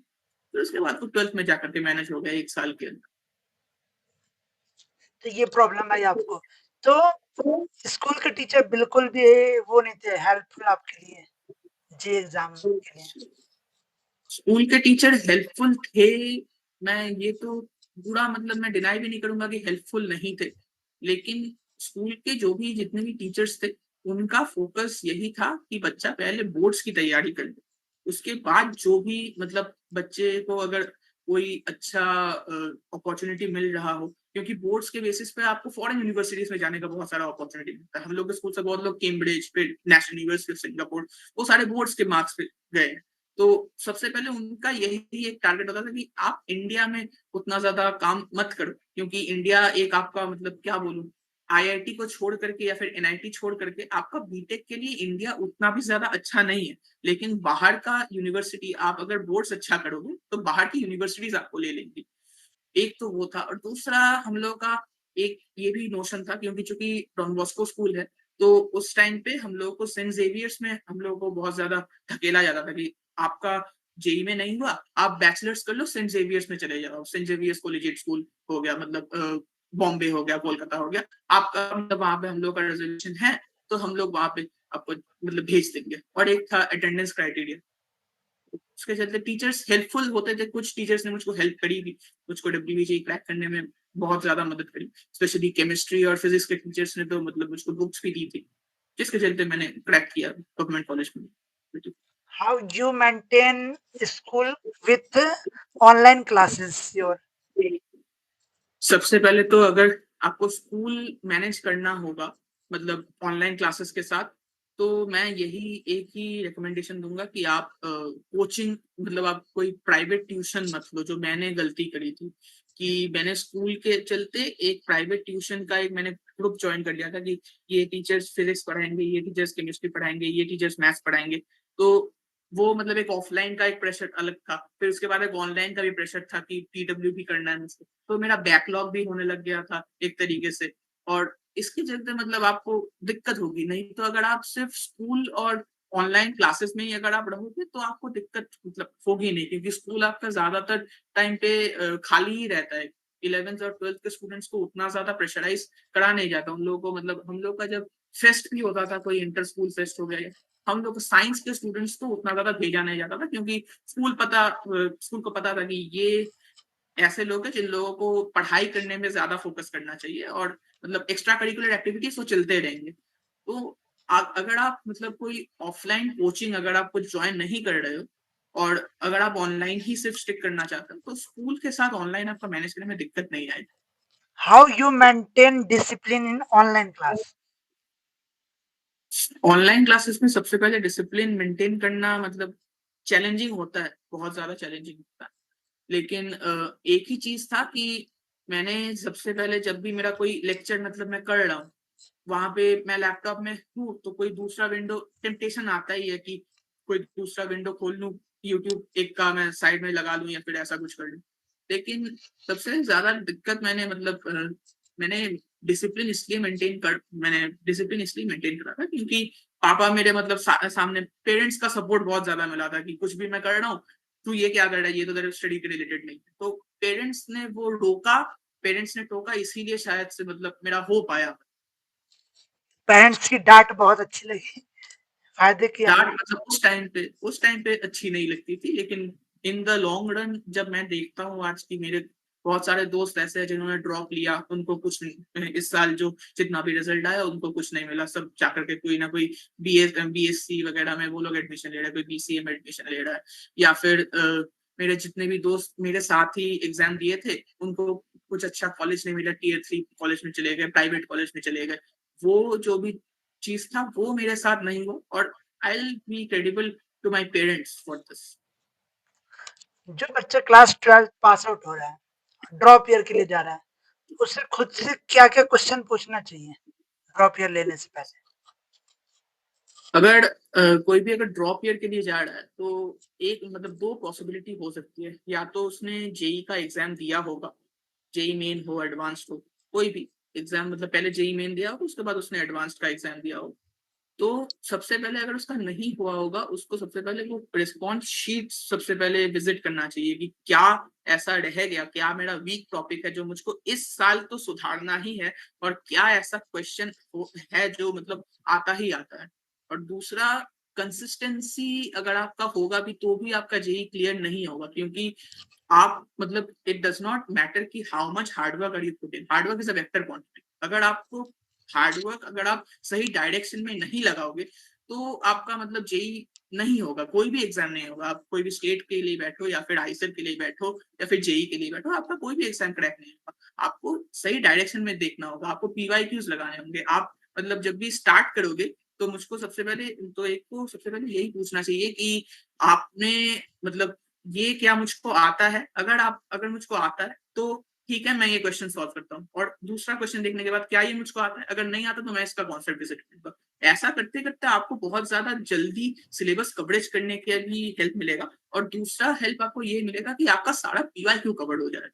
फिर उसके बाद तो 12th में जाकर के मैनेज हो गया 1 साल के अंदर। तो ये प्रॉब्लम आई आपको। तो स्कूल के टीचर बिल्कुल भी वो नहीं थे हेल्पफुल आपके लिए जी एग्जाम के लिए? स्कूल के टीचर हेल्पफुल थे, मैं ये तो पूरा मतलब मैं डिनाई भी नहीं करूंगा कि हेल्पफुल नहीं थे। लेकिन स्कूल के जो भी जितने भी टीचर्स थे, उनका फोकस यही था कि बच्चा पहले बोर्ड्स की तैयारी कर ले। उसके बाद जो भी मतलब बच्चे को अगर कोई अच्छा अपॉर्चुनिटी मिल रहा हो, क्योंकि बोर्ड्स के बेसिस पे आपको फॉरेन यूनिवर्सिटीज में जाने का बहुत सारा अपॉर्चुनिटी मिलता है। हम लोग के स्कूल से बहुत लोग कैम्ब्रिज, फिर नेशनल यूनिवर्सिटी ऑफ सिंगापुर, वो सारे बोर्ड्स के मार्क्स पे गए। तो सबसे पहले उनका यही एक टारगेट होता था कि आप इंडिया में उतना ज्यादा काम मत करो, क्योंकि इंडिया एक आपका मतलब क्या बोलूं, आईआईटी को छोड़ करके या फिर एनआईटी छोड़ करके आपका बीटेक के लिए इंडिया उतना भी ज्यादा अच्छा नहीं है। लेकिन बाहर का यूनिवर्सिटी, आप अगर बोर्ड्स अच्छा करोगे, तो बाहर की यूनिवर्सिटीज आपको ले लेंगी। एक तो वो था, और दूसरा हम लोग का एक ये भी नोशन था, क्योंकि चूंकि डॉन बॉस्को स्कूल है, तो उस टाइम पे हम लोगों को सेंट जेवियर्स में हम लोगों को बहुत ज्यादा धकेला जाता था कि आपका जेई में नहीं हुआ, आप बैचलर्स कर लो, सेंट जेवियर्स में चले जाओ। सेंट जेवियर्स कॉलेजिएट स्कूल हो गया, मतलब बॉम्बे हो गया, कोलकाता हो गया, आपका मतलब वहां पे हम लोग का रिजर्वेशन है, तो हम लोग वहां पे आपको मतलब भेज देंगे। और एक था अटेंडेंस क्राइटेरिया, उसके चलते टीचर्स हेल्पफुल होते थे। कुछ टीचर्स ने मुझको हेल्प करी भी, मुझको डब्ल्यूबीजी क्रैक करने में बहुत ज्यादा मदद करी। स्पेशली केमिस्ट्री और फिजिक्स के टीचर्स ने तो मतलब मुझको बुक्स भी दी थी, जिसके चलते मैंने क्रैक किया गवर्नमेंट कॉलेज में। How you maintain school with online classes your? सबसे पहले तो अगर आपको स्कूल मैनेज करना होगा मतलब ऑनलाइन क्लासेस के साथ, तो मैं यही एक ही रिकमेंडेशन दूंगा कि आप कोचिंग मतलब आप कोई प्राइवेट ट्यूशन मत लो, जो मैंने गलती करी थी। कि मैंने स्कूल के चलते एक प्राइवेट ट्यूशन का एक मैंने ग्रुप ज्वाइन कर लिया था कि ये टीचर्स फिजिक्स पढ़ाएंगे, ये टीचर्स केमिस्ट्री पढ़ाएंगे, ये टीचर्स मैथ्स पढ़ाएंगे। तो वो मतलब एक ऑफलाइन का एक प्रेशर अलग था, फिर उसके बाद एक ऑनलाइन का भी प्रेशर था कि पीडब्ल्यू भी करना है मुझको। तो मेरा बैकलॉग भी होने लग गया था एक तरीके से। और इसके चलते मतलब आपको दिक्कत होगी। नहीं तो अगर आप सिर्फ स्कूल और ऑनलाइन क्लासेस में ही अगर आप रहोगे तो आपको दिक्कत मतलब होगी नहीं, क्योंकि स्कूल आपका ज्यादातर टाइम पे खाली ही रहता है। 11th और 12th के स्टूडेंट्स को उतना ज्यादा प्रेशराइज करा नहीं जाता उन लोगों को। मतलब हम लोग का जब फेस्ट भी होता था, कोई इंटर स्कूल फेस्ट हो गया, हम लोग साइंस के स्टूडेंट्स को उतना ज्यादा भेजा नहीं जाता था, क्योंकि स्कूल को पता था कि ये ऐसे लोग हैं जिन लोगों को पढ़ाई करने में ज्यादा फोकस करना चाहिए, और मतलब एक्स्ट्रा करिकुलर एक्टिविटीज वो चलते रहेंगे। तो अगर आप मतलब कोई ऑफलाइन कोचिंग अगर आप कुछ ज्वाइन नहीं कर रहे हो, और अगर आप ऑनलाइन ही सिर्फ स्टिक करना चाहते हो, तो स्कूल के साथ ऑनलाइन आपका मैनेज करने में दिक्कत नहीं आएगी। How you maintain discipline in online class? Online classes में सबसे पहले डिसिप्लिन मेंटेन करना मतलब चैलेंजिंग होता है, बहुत ज्यादा चैलेंजिंग होता है। लेकिन एक ही चीज था कि मैंने सबसे पहले जब भी मेरा कोई लेक्चर मतलब मैं कर रहा हूँ, वहां पे मैं लैपटॉप में हूँ, तो कोई दूसरा विंडो टेम्पटेशन आता ही है कि कोई दूसरा विंडो खोल लूँ, यूट्यूब एक का मैं साइड में लगा लूँ या फिर ऐसा कुछ कर लूँ। लेकिन सबसे ज्यादा दिक्कत मैंने डिसिप्लिन इसलिए मेंटेन करा था क्योंकि पापा मेरे मतलब सामने पेरेंट्स का सपोर्ट बहुत ज्यादा मिला था कि कुछ भी मैं कर रहा हूँ, तू ये क्या कर रहा है, ये तो तेरे स्टडी के रिलेटेड नहीं है। तो पेरेंट्स ने टोका, इसीलिए शायद से मतलब मेरा हो पाया। पेरेंट्स की डांट बहुत अच्छी लगी, फायदे किया। डांट मतलब उस टाइम पे अच्छी नहीं लगती थी, लेकिन इन द लॉन्ग रन जब मैं देखता हूँ आज की, मेरे बहुत सारे दोस्त ऐसे हैं जिन्होंने ड्रॉप लिया, उनको कुछ नहीं, इस साल जो जितना भी रिजल्ट आया उनको कुछ नहीं मिला, सब जाकर के कोई ना कोई बीएससी वगैरह में वो लोग एडमिशन ले रहा है, कोई बीसीए में एडमिशन ले रहा है, या फिर मेरे जितने भी दोस्त मेरे साथ ही एग्जाम दिए थे, उनको कुछ अच्छा कॉलेज नहीं मिला, Tier 3 कॉलेज में चले गए, प्राइवेट कॉलेज में चले गए। वो जो भी चीज था वो मेरे साथ नहीं हुआ, और I'll be credible to my parents for this. जो बच्चा क्लास 12 पास आउट हो रहा है, ड्रॉप ईयर के लिए जा रहा है, उसे खुद से क्या क्या क्वेश्चन पूछना चाहिए ड्रॉप ईयर लेने से पहले? अगर कोई भी अगर ड्रॉप ईयर के लिए जा रहा है, तो एक मतलब दो पॉसिबिलिटी हो सकती है। या तो उसने जेई का एग्जाम दिया होगा, जेई मेन हो, एडवांस्ड हो, कोई भी एग्जाम, मतलब पहले जेई मेन दिया हो, उसके बाद उसने एडवांस्ड का एग्जाम दिया हो। तो सबसे पहले अगर उसका नहीं हुआ होगा, उसको सबसे पहले वो रिस्पॉन्स शीट सबसे पहले विजिट करना चाहिए कि क्या ऐसा रह गया, क्या मेरा वीक टॉपिक है जो मुझको इस साल तो सुधारना ही है, और क्या ऐसा क्वेश्चन है जो मतलब आता ही आता है। और दूसरा, कंसिस्टेंसी अगर आपका होगा भी तो भी आपका जेई क्लियर नहीं होगा, क्योंकि आप मतलब इट डज नॉट मैटर कि how much hard work are you put in, hard work is a vector quantity. अगर आप सही डायरेक्शन में नहीं लगाओगे, तो आपका मतलब जेई नहीं होगा, कोई भी एग्जाम नहीं होगा। आप कोई भी स्टेट के लिए बैठो या फिर आईसेट के लिए बैठो या फिर जेई के लिए बैठो, आपका कोई भी एग्जाम क्रैक नहीं होगा। आपको सही डायरेक्शन में देखना होगा, आपको पीवाईक्यूज लगाने होंगे। आप मतलब जब भी स्टार्ट करोगे, तो सबसे पहले यही पूछना चाहिए कि आपने मतलब ये क्या मुझको आता है। अगर मुझको आता है तो ठीक है, मैं ये क्वेश्चन सॉल्व करता हूँ, और दूसरा क्वेश्चन देखने के बाद क्या ये मुझको आता है, अगर नहीं आता तो मैं इसका कॉन्सेप्ट विजिट करूंगा। ऐसा करते करते आपको बहुत ज्यादा जल्दी सिलेबस कवरेज करने के भी हेल्प मिलेगा, और दूसरा हेल्प आपको ये मिलेगा कि आपका सारा पीवाईक्यू कवर हो जाएगा।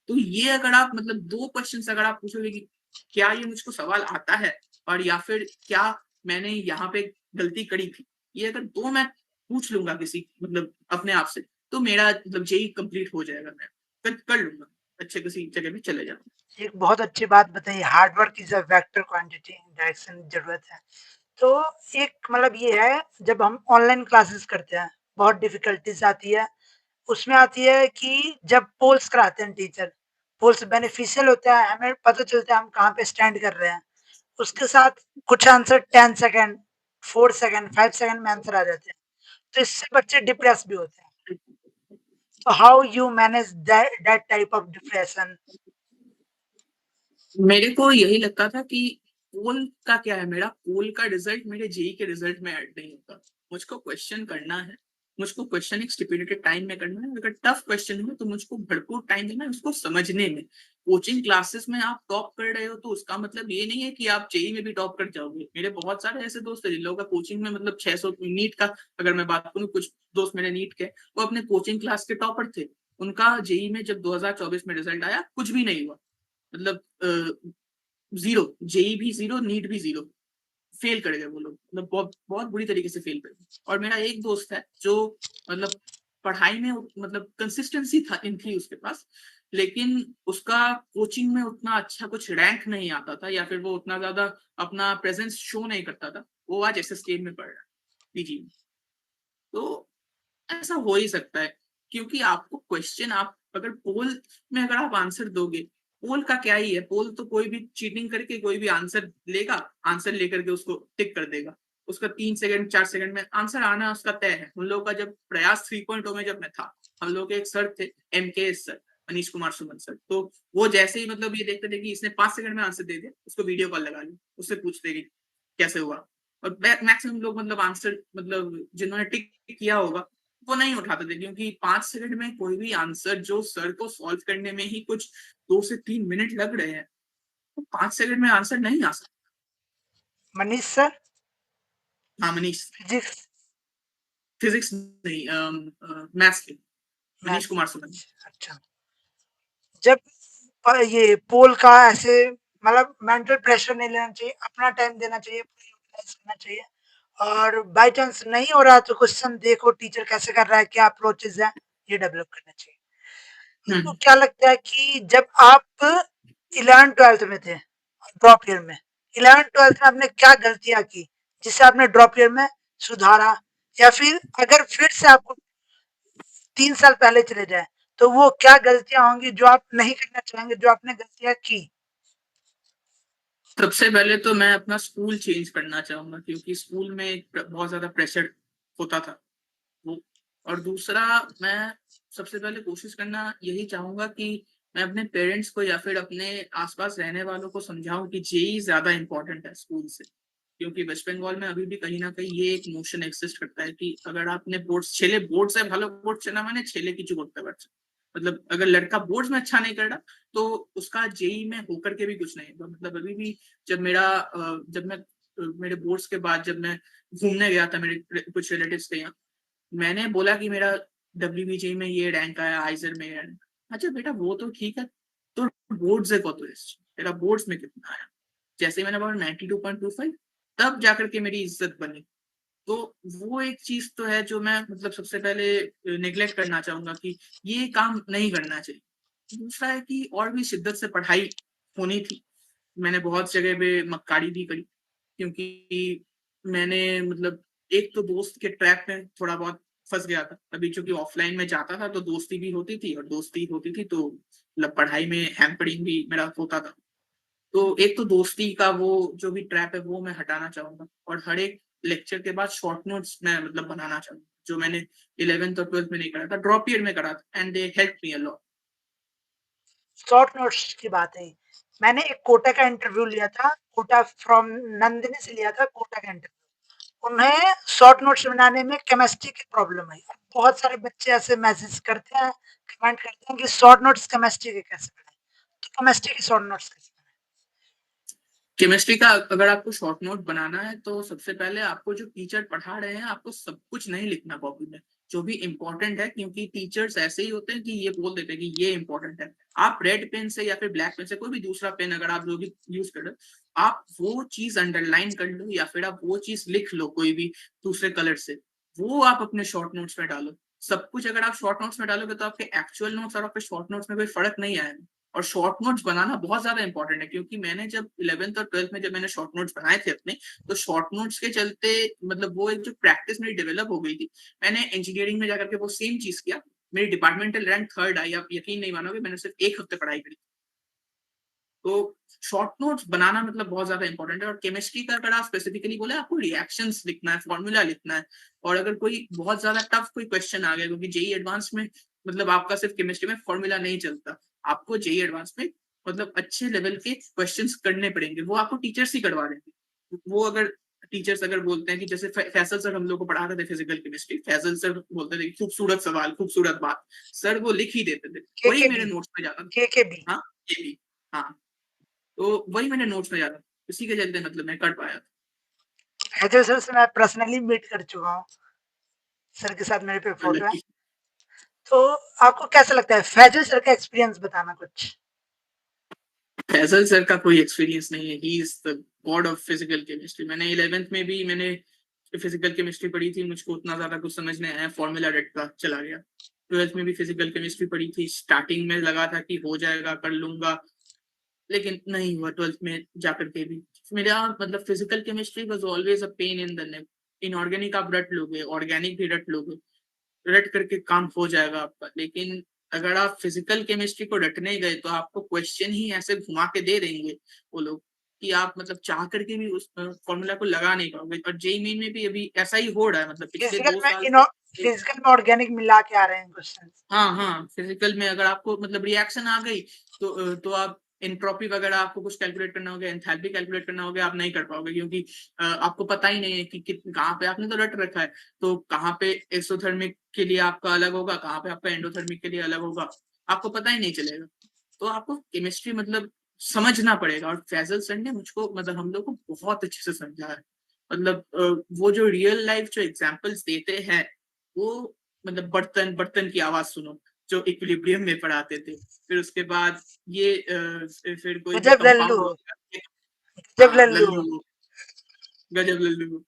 तो ये अगर आप मतलब दो क्वेश्चन अगर आप पूछोगे कि क्या ये मुझको सवाल आता है, और या फिर क्या मैंने यहाँ पे गलती करी थी, ये अगर दो मैं पूछ लूंगा किसी मतलब अपने आप से, तो मेरा मतलब जेई कंप्लीट हो जाएगा, मैं कर लूंगा, अच्छे किसी जगह में चले जाऊंगा। एक बहुत अच्छी बात बताई, hard work is a vector quantity, direction की जरूरत है। तो एक मतलब ये है, जब हम ऑनलाइन क्लासेस करते हैं बहुत डिफिकल्टीज आती है। उसमें आती है कि जब पोल्स कराते हैं टीचर, पोल्स बेनिफिशियल होता है, हमें पता चलता है हम कहाँ पे स्टैंड कर रहे हैं। उसके साथ कुछ आंसर 10 सेकेंड, 4 सेकेंड, 5 सेकेंड में आंसर आ जाते हैं, तो इससे बच्चे डिप्रेस भी होते हैं। तो how you manage that type of depression? मेरे को यही लगता था कि पोल का क्या है, मेरा पोल का रिजल्ट मेरे जेई के रिजल्ट में ऐड नहीं होता। मुझको क्वेश्चन करना है, मुझको क्वेश्चन एक स्टिपुलेटेड टाइम में करना है। अगर टफ क्वेश्चन हो तो मुझको भरपूर टाइम देना है उसको समझने में। कोचिंग क्लासेस में आप टॉप कर रहे हो तो उसका मतलब ये नहीं है कि आप जेई में भी टॉप कर जाओगे। मेरे बहुत सारे ऐसे दोस्त हैं जिन लोगों का कोचिंग में मतलब 600 नीट का, अगर मैं बात करूँ, कुछ दोस्त मेरे नीट के, वो अपने कोचिंग क्लास के टॉपर थे। उनका जेई में जब 2024 में रिजल्ट आया, कुछ भी नहीं हुआ, मतलब जीरो, जेई भी जीरो, नीट भी जीरो। फेल कर गए वो लोग, मतलब बहुत बहुत बुरी तरीके से फेल कर गए। और मेरा एक दोस्त है जो मतलब पढ़ाई में मतलब कंसिस्टेंसी था इन थी उसके पास, लेकिन उसका कोचिंग में उतना अच्छा कुछ रैंक नहीं आता था, या फिर वो उतना ज्यादा अपना प्रेजेंस शो नहीं करता था। वो आज एसएसकेएम में पढ़ रहा है, पीजी में। तो ऐसा हो ही सकता है, क्योंकि आपको क्वेश्चन आप अगर पोल में अगर आप आंसर दोगे, पोल का क्या ही है, पोल तो कोई भी चीटिंग करके कोई भी आंसर लेगा, आंसर लेकर के उसको टिक कर देगा, उसका 3 सेकंड 4 सेकंड में आंसर आना उसका तय है। हम लोग का जब प्रयास 3.0 में जब मैं था, हम लोग के एक सर थे, MKS sir, Manish Kumar Suman sir. तो वो जैसे ही मतलब ये देखते थे कि इसने 5 सेकंड में आंसर दे दिया, उसको वीडियो कॉल लगा ली, उससे पूछते कि कैसे हुआ। और मैक्सिमम लोग मतलब आंसर मतलब जिन्होंने टिक किया होगा वो नहीं उठाते थे, क्योंकि 5 सेकंड में कोई भी आंसर जो सर को सॉल्व करने में ही कुछ 2 से 3 मिनट लग रहे हैं, तो 5 सेकंड में आंसर नहीं आ सकता। मनीष सर, हाँ, मनीष, फिजिक्स, फिजिक्स नहीं, मैथ्स के मनीष मैथ्स। कुमार सुमन। अच्छा, जब ये पोल का ऐसे मतलब मेंटल प्रेशर नहीं लेना चाहिए, अपना टाइम देना चाहिए, पूरा यूटिलाइज करना चाहिए। और बाय चांस नहीं हो रहा तो क्वेश्चन देखो टीचर कैसे कर रहा है, क्या अप्रोचेस है, ये डेवलप करना चाहिए। आपको हम्म। क्या लगता है कि जब आप 11th-12th में थे, ड्रॉप ईयर में, 11th-12th में आपने क्या गलतियां की जिससे आपने ड्रॉप ईयर में सुधारा, या फिर अगर फिर से आपको 3 साल पहले चले जाए तो वो क्या गलतियां होंगी जो आप नहीं करना चाहेंगे, जो आपने गलतियां की? सबसे पहले तो मैं अपना स्कूल चेंज करना चाहूंगा, क्योंकि स्कूल में बहुत ज्यादा प्रेशर होता था वो। और दूसरा, मैं सबसे पहले कोशिश करना यही चाहूंगा कि मैं अपने पेरेंट्स को या फिर अपने आसपास रहने वालों को समझाऊं कि जेई ज्यादा इंपॉर्टेंट है स्कूल से। क्योंकि वेस्ट बंगाल में अभी भी कहीं ना कहीं ये एक नोशन एग्जिस्ट करता है कि अगर आपने बोर्ड छेले बोर्ड से भालो बोर्ड चला मैंने छेले की चुगत पे बच्चा, मतलब अगर लड़का बोर्ड में अच्छा नहीं कर रहा तो उसका जेई में होकर के भी कुछ नहीं होगा। मतलब अभी भी जब जब मैं मेरे बोर्ड्स के बाद जब मैं घूमने गया था मेरे कुछ रिलेटिव्स के यहाँ, मैंने बोला कि मेरा डब्ल्यूबीजे में ये रैंक आया, आइजर में ये रैंक। अच्छा बेटा वो तो ठीक है, तो बोर्ड से कत तेरा बोर्ड्स में कितना आया? जैसे ही मैंने बोला 92.25, तब जाकर के मेरी इज्जत बनी। तो वो एक चीज तो है जो मैं मतलब सबसे पहले निगलेक्ट करना चाहूंगा कि ये काम नहीं करना चाहिए। दूसरा है कि और भी शिद्दत से पढ़ाई होनी थी। मैंने बहुत जगह पे मक्कारी भी करी, क्योंकि मैंने मतलब एक तो दोस्त के ट्रैप में थोड़ा बहुत फंस गया था। अभी चूंकि ऑफलाइन में जाता था तो दोस्ती भी होती थी, और दोस्ती होती थी तो मतलब पढ़ाई में हैम्परिंग भी मेरा होता था। तो एक तो दोस्ती का वो जो भी ट्रैप है वो मैं हटाना चाहूंगा, और हर एक लेक्चर के बाद शॉर्ट नोट्स मैं मतलब बनाना चाहूंगा, जो मैंने 11th और 12th में नहीं करा था, ड्रॉप ईयर में करा था, and they help me a lot. Short notes की बात है, मैंने एक कोटा का इंटरव्यू लिया था, कोटा फ्रॉम नंदिनी से लिया था कोटा का इंटरव्यू। उन्हें शॉर्ट नोट्स बनाने में केमिस्ट्री की प्रॉब्लम आई। बहुत सारे बच्चे ऐसे मैसेज करते हैं, कमेंट करते हैं कि शॉर्ट नोट्स केमिस्ट्री के कैसे बनाए, तो केमिस्ट्री की शॉर्ट नोट्स कैसे बनाए? केमिस्ट्री का अगर आपको शॉर्ट नोट बनाना है तो सबसे पहले आपको जो टीचर पढ़ा रहे हैं आपको सब कुछ नहीं लिखना कॉपी में, जो भी इंपॉर्टेंट है, क्योंकि टीचर्स ऐसे ही होते हैं कि ये बोल देते हैं कि ये इंपॉर्टेंट है। आप रेड पेन से या फिर ब्लैक पेन से कोई भी दूसरा पेन अगर आप जो भी यूज कर रहे हो, आप वो चीज अंडरलाइन कर लो या फिर आप वो चीज लिख लो कोई भी दूसरे कलर से, वो आप अपने शॉर्ट नोट्स में डालो। सब कुछ अगर आप शॉर्ट नोट्स में डालोगे तो आपके एक्चुअल नोट्स और आपके शॉर्ट नोट्स में कोई फर्क नहीं आएगा। और शॉर्ट नोट्स बनाना बहुत ज्यादा इंपॉर्टेंट है, क्योंकि मैंने जब 11th और 12th में जब मैंने शॉर्ट नोट्स बनाए थे अपने, तो शॉर्ट नोट्स के चलते मतलब वो एक जो प्रैक्टिस मेरी डेवलप हो गई थी। मैंने इंजीनियरिंग में जाकर के वो सेम चीज किया, मेरी डिपार्टमेंटल रैंक 3rd आई। आप यकीन नहीं मानोगे, मैंने सिर्फ 1 हफ्ते पढ़ाई करी। तो शॉर्ट नोट्स बनाना मतलब बहुत ज्यादा इंपॉर्टेंट है। और केमिस्ट्री का अगर आप स्पेसिफिकली बोले, आपको रिएक्शंस लिखना है, फॉर्मूला लिखना है, और अगर कोई बहुत ज्यादा टफ कोई क्वेश्चन आ गया, क्योंकि जेई एडवांस में मतलब आपका सिर्फ केमिस्ट्री में फॉर्मूला नहीं चलता, आपको जेई एडवांस में मतलब अच्छे लेवल के क्वेश्चंस करने पड़ेंगे, वो आपको टीचर्स ही करवा देंगे। वो अगर टीचर्स अगर बोलते हैं कि जैसे फैसल सर हम लोग को पढ़ाते थे फिजिकल केमिस्ट्री, फैसल सर बोलते थे खूबसूरत सवाल खूबसूरत बात, सर वो लिख ही देते थे, के वही के मेरे बी, नोट्स में जाता था। के बी। हाँ, ये भी। हाँ, तो वही मैंने नोट्स में जाता, इसी के चलते मतलब मैं कर पाया था। हैदर सर से मैं पर्सनली मीट कर चुका हूँ, सर के साथ मेरे पे फोटो है। हालांकि तो आपको कैसा लगता है, फैजल सर का एक्सपीरियंस बताना कुछ? फैजल सर का कोई एक्सपीरियंस नहीं है, he is the God of physical chemistry. मैंने 11th में भी मैंने फिजिकल केमिस्ट्री पढ़ी थी, मुझको उतना ज्यादा कुछ समझ नहीं आया, फॉर्मूला रेड का चला गया। 12th में भी फिजिकल केमिस्ट्री पढ़ी थी, स्टार्टिंग में लगा था कि हो जाएगा, कर लूंगा, लेकिन नहीं हुआ 12th में जाकर के भी। मेरा मतलब physical chemistry was always a pain in the neck. Inorganic आप रट लोगे, ऑर्गेनिक भी रट लोगे, रट करके काम हो जाएगा आपका। लेकिन अगर आप फिजिकल केमिस्ट्री को रटने गए तो आपको क्वेश्चन ही ऐसे घुमा के दे देंगे वो लोग कि आप मतलब चाह करके भी उस फॉर्मूला को लगा नहीं पाओगे। और जेई मेन में भी अभी ऐसा ही हो रहा है, मतलब पिछले फिजिकल 2 साल में से। फिजिकल में ऑर्गेनिक मिला के आ रहे हैं क्वेश्चन। हाँ हाँ, फिजिकल में अगर आपको मतलब रिएक्शन आ गई तो आप एंट्रोपी वगैरह आपको कुछ कैलकुलेट करना होगा, एंथैल्पी कैलकुलेट करना होगा, आप नहीं कर पाओगे क्योंकि आपको पता ही नहीं है कि कहाँ पे आपने तो रट रखा है। तो कहाँ पे एक्सोथर्मिक के लिए आपका अलग होगा, कहाँ पे आपका एंडोथर्मिक के लिए अलग होगा, आपको पता ही नहीं चलेगा। तो आपको केमिस्ट्री मतलब समझना पड़ेगा। और फैजल सर ने मुझको मतलब हम लोग को बहुत अच्छे से समझा है। मतलब वो जो रियल लाइफ जो एग्जाम्पल्स देते हैं वो, मतलब बर्तन बर्तन की आवाज सुनो जो इक्विलिब्रियम में पढ़ाते थे। फिर उसके बाद ये फिर कोई भी गजब लल्लू, कंपाउंड हो गया। गजब हाँ लल्लू। लल्लू, गजब लल्लू।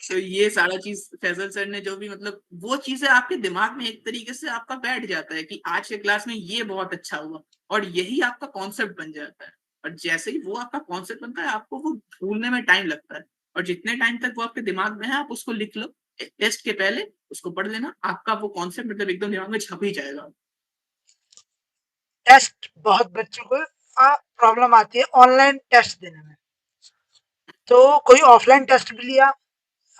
तो ये सारा चीज फैजल सर ने जो भी मतलब वो चीजें आपके दिमाग में एक तरीके से आपका बैठ जाता है कि आज के क्लास में ये बहुत अच्छा हुआ, और यही आपका कॉन्सेप्ट बन जाता है। और जैसे ही वो आपका कॉन्सेप्ट बनता है आपको वो भूलने में टाइम लगता है। और जितने टाइम तक वो आपके दिमाग में है आप उसको लिख लो, टेस्ट के पहले उसको पढ़ लेना, आपका वो कॉन्सेप्ट मतलब एकदम दिमाग में छप ही जाएगा। टेस्ट बहुत बच्चों को प्रॉब्लम आती है ऑनलाइन टेस्ट देने में। तो कोई ऑफलाइन टेस्ट भी लिया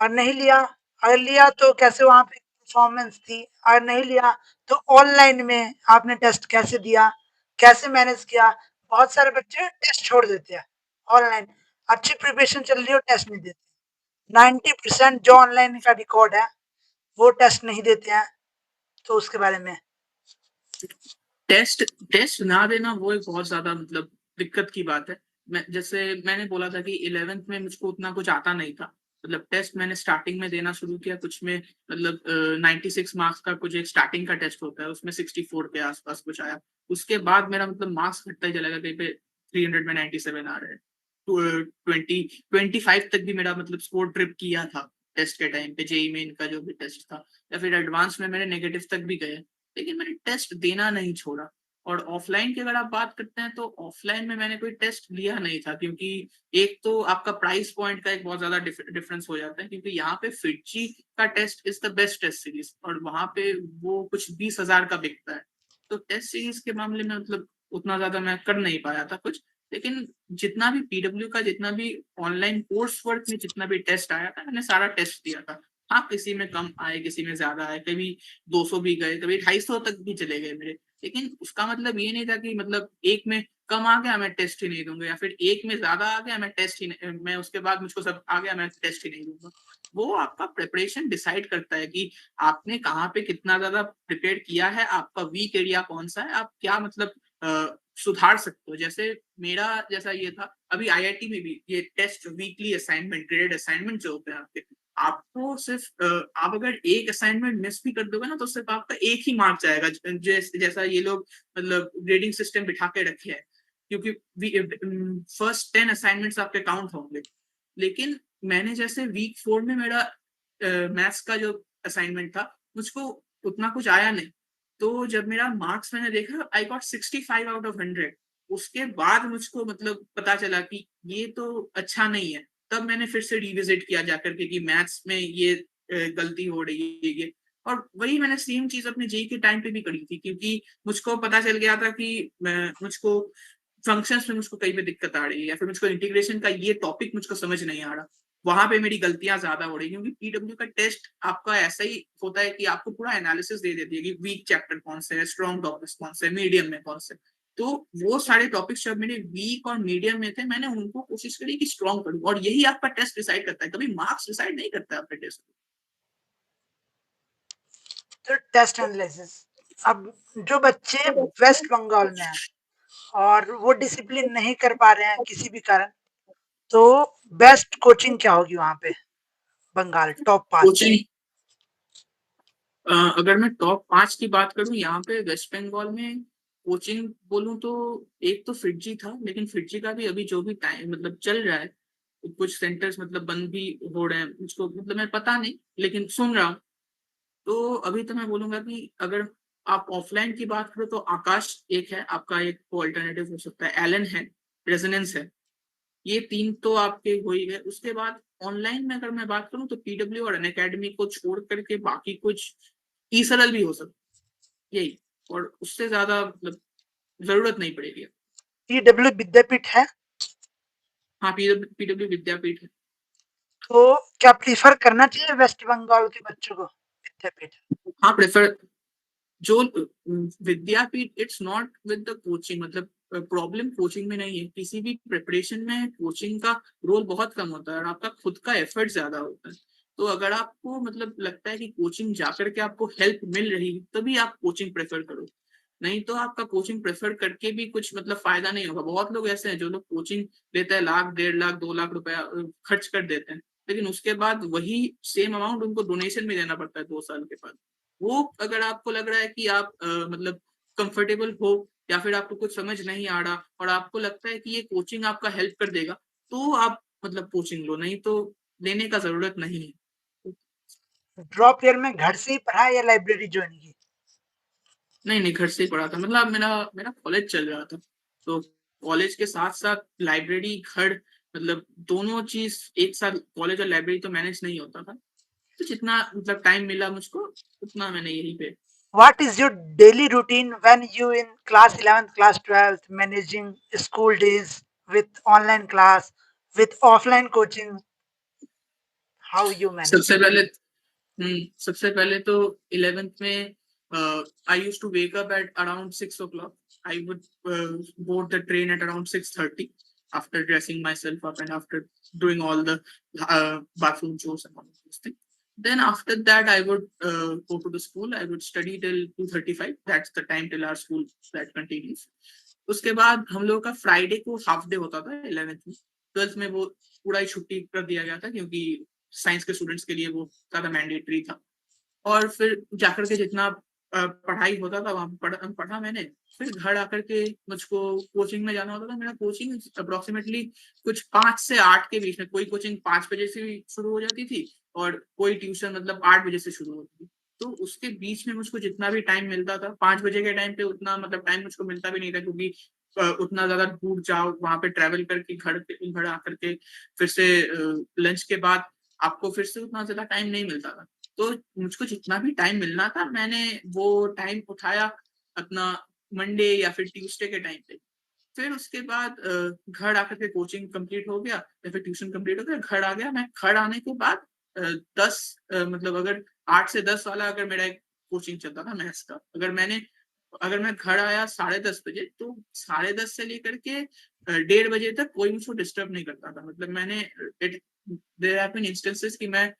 और नहीं लिया, अगर लिया तो कैसे वहां पे परफॉर्मेंस थी, अगर नहीं लिया तो ऑनलाइन में आपने टेस्ट कैसे दिया, कैसे मैनेज किया। बहुत सारे बच्चे टेस्ट छोड़ देते हैं ऑनलाइन, अच्छी प्रिपरेशन चल रही हो टेस्ट नहीं देते। 90% जो ऑनलाइन का रिकॉर्ड है वो टेस्ट नहीं देते हैं। तो उसके बारे में टेस्ट टेस्ट ना देना वो एक बहुत ज्यादा मतलब दिक्कत की बात है। मैं जैसे मैंने बोला था कि 11th में मुझको उतना कुछ आता नहीं था। मतलब टेस्ट मैंने स्टार्टिंग में देना शुरू किया, कुछ में मतलब 96 मार्क्स का कुछ एक स्टार्टिंग का टेस्ट होता है, उसमें 64 के आसपास कुछ आया। उसके बाद मेरा मतलब मार्क्स घटता ही चला गया, कहीं पे 300 में 97 आ रहे हैं। 25 तक भी मेरा मतलब स्कोर ट्रिप किया था टेस्ट के टाइम पे, जेई मेन का जो भी टेस्ट था, या फिर एडवांस में मेरे नेगेटिव तक भी गए। लेकिन मैंने टेस्ट देना नहीं छोड़ा। और ऑफलाइन की अगर आप बात करते हैं तो ऑफलाइन में मैंने कोई टेस्ट लिया नहीं था, क्योंकि एक तो आपका प्राइस पॉइंट का एक बहुत ज्यादा डिफरेंस हो जाता है, क्योंकि यहाँ पे फिटजी का test is the best test series और वहां पे वो कुछ 20,000 का बिकता है। तो टेस्ट सीरीज के मामले में मतलब उतना ज्यादा मैं कर नहीं पाया था कुछ। लेकिन जितना भी पीडब्ल्यू का जितना भी ऑनलाइन कोर्स वर्क में जितना भी टेस्ट आया था मैंने सारा टेस्ट दिया था। हाँ, किसी में कम आए, किसी में ज्यादा आए, कभी 200 भी गए, कभी 250 तक भी चले गए मेरे। लेकिन उसका मतलब ये नहीं था कि मतलब एक में कम आ गया मैं टेस्ट ही नहीं दूंगा, या फिर एक में ज्यादा आ गया मैं टेस्ट ही नहीं, मैं उसके बाद मुझको सब आ गया मैं टेस्ट ही नहीं दूंगा। वो आपका प्रिपरेशन डिसाइड करता है कि आपने कहाँ पे कितना ज्यादा प्रिपेयर किया है, आपका वीक एरिया कौन सा है, आप क्या मतलब सुधार सकते हो। जैसे मेरा जैसा ये था, अभी आईआईटी में भी ये test weekly assignment graded assignment जो होते हैं आपके, आपको सिर्फ आप अगर एक असाइनमेंट मिस भी कर दोगे ना तो सिर्फ आपका एक ही मार्क जाएगा, जैसा ये लोग मतलब ग्रेडिंग सिस्टम बिठा के रखे हैं, क्योंकि फर्स्ट 10 असाइनमेंट्स आपके काउंट होंगे। लेकिन मैंने जैसे वीक 4 में मेरा मैथ्स का जो असाइनमेंट था मुझको उतना कुछ आया नहीं। तो जब मेरा मार्क्स मैंने देखा आई गॉट 65 आउट ऑफ 100। उसके बाद मुझको मतलब पता चला कि ये तो अच्छा नहीं है। तब मैंने फिर से रिविजिट किया जाकर के कि मैथ्स में ये गलती हो रही है ये। और वही मैंने सेम चीज अपने जेई के टाइम पे भी करी थी, क्योंकि मुझको पता चल गया था कि मुझको फंक्शंस में मुझको कहीं पे दिक्कत आ रही है, या फिर मुझको इंटीग्रेशन का ये टॉपिक मुझको समझ नहीं आ रहा। वहां पे मेरी गलतियां ज्यादा हो रही, क्योंकि पीडब्ल्यू का टेस्ट आपका ऐसा ही होता है कि आपको पूरा एनालिसिस दे देती है कि वीक चैप्टर कौन से है, स्ट्रॉन्ग टॉपिक्स कौन से, मीडियम में कौन से। तो वो सारे टॉपिक्स जब मेरे वीक और मीडियम में थे मैंने उनको कोशिश करी कि स्ट्रॉन्ग करूं, और यही आपका टेस्ट डिसाइड करता है, कभी मार्क्स डिसाइड नहीं करता है आपका टेस्ट। तो टेस्ट एनालिसिस, अब जो बच्चे वेस्ट बंगाल में हैं और वो डिसिप्लिन नहीं कर पा रहे हैं किसी भी कारण, तो बेस्ट कोचिंग क्या होगी वहां पे बंगाल टॉप 5? कोचिंग, अगर मैं टॉप 5 की बात करूं यहाँ पे वेस्ट बंगाल में, कोचिंग बोलूं तो एक तो फिटजी था, लेकिन फिटजी का भी अभी जो भी टाइम मतलब चल रहा है, कुछ सेंटर्स मतलब बंद भी हो रहे हैं, मुझको मतलब मैं पता नहीं, लेकिन सुन रहा हूँ। तो अभी तो मैं बोलूंगा कि अगर आप ऑफलाइन की बात करो तो आकाश एक है आपका, एक ऑल्टरनेटिव हो सकता है, एलन है, रेजोनेंस है, ये तीन तो आपके हो ही गए। उसके बाद ऑनलाइन में अगर मैं बात करूं तो पीडब्ल्यू और अनअकैडमी को छोड़ करके बाकी कुछ ई सरल भी हो सकता है, यही, और उससे ज्यादा मतलब जरूरत नहीं पड़ेगी। पीडब्ल्यू विद्यापीठ है, हाँ, पीडब्ल्यू विद्यापीठ है। तो क्या प्रीफर करना चाहिए वेस्ट बंगाल के बच्चों को विद्यापीठ? हाँ, प्रेफर, जो Vidyapeeth, it's not with the coaching, मतलब प्रॉब्लम कोचिंग में नहीं है, किसी भी प्रिपरेशन में कोचिंग का रोल बहुत कम होता है और आपका खुद का एफर्ट ज्यादा होता है। तो अगर आपको मतलब लगता है कि कोचिंग जाकर के आपको हेल्प मिल रही है तभी आप कोचिंग प्रेफर करो, नहीं तो आपका कोचिंग प्रेफर करके भी कुछ मतलब फायदा नहीं होगा। बहुत लोग ऐसे हैं जो लोग कोचिंग लेते हैं, लाख 1.5 लाख 2 लाख रुपया खर्च कर देते हैं, लेकिन उसके बाद वही सेम अमाउंट उनको डोनेशन में देना पड़ता है 2 साल के बाद। वो अगर आपको लग रहा है कि आप मतलब कंफर्टेबल हो या फिर आपको कुछ समझ नहीं आ रहा और आपको लगता है कि ये कोचिंग आपका हेल्प कर देगा, तो आप मतलब कोचिंग लो, नहीं तो लेने का जरूरत नहीं है। ड्रॉप ईयर में घर से ही पढ़ा या लाइब्रेरी ज्वाइन की? नहीं नहीं, घर से ही पढ़ा था, मतलब मेरा मेरा कॉलेज चल रहा था, तो कॉलेज के साथ साथ लाइब्रेरी, घर, मतलब दोनों चीज एक साथ, कॉलेज और लाइब्रेरी तो मैनेज नहीं होता था, तो जितना मतलब टाइम मिला मुझको उतना मैंने यहीं पे। What is your daily routine when you in class 11th, class 12th, managing school days with online class, with offline coaching? How you manage? सबसे पहले सबसे पहले तो 11th में I used to wake up at around 6 o'clock. I would board the train at around 6:30 after dressing myself up and after doing all the bathroom chores and all of those things. Then after that I would go to the school. I would study till 2:35. That's the time till our school that continues. उसके बाद हम लोगों का Friday को half day होता था 11th में। 12th में वो पूरा ही छुट्टी कर दिया गया था क्योंकि साइंस के स्टूडेंट्स के लिए वो ज्यादा मैंडेटरी था। और फिर जाकर के जितना पढ़ाई होता था वहां पढ़ा मैंने। फिर घर आकर के मुझको कोचिंग में जाना होता था। मेरा कोचिंग अप्रोक्सीमेटली कुछ 5 से 8 के बीच में, कोई कोचिंग 5 बजे से भी शुरू हो जाती थी और कोई ट्यूशन मतलब 8 बजे से शुरू होती थी। तो उसके बीच में मुझको जितना भी टाइम मिलता था, 5 बजे के टाइम पे उतना मतलब टाइम मुझको मिलता भी नहीं था, क्योंकि उतना ज्यादा दूर जाओ, वहां पे ट्रेवल करके घर आकर के फिर से लंच के बाद आपको फिर से उतना ज्यादा टाइम नहीं मिलता था। तो मुझको जितना भी टाइम मिलना था मैंने वो टाइम उठाया अपना मंडे या फिर ट्यूसडे के टाइम पे। फिर उसके बाद घर आकर के कोचिंग कंप्लीट हो गया या फिर ट्यूशन कंप्लीट हो गया, घर आ गया। मैं घर आने के बाद 10 मतलब अगर 8 से 10 वाला अगर मेरा एक कोचिंग चलता था मैथ्स का, अगर मैं घर आया 10:30 बजे, तो 10:30 से लेकर के 1:30 बजे तक कोई मुझको डिस्टर्ब नहीं करता था। मतलब मैंने देयर हैव बीन इंस्टेंसेस कि मैं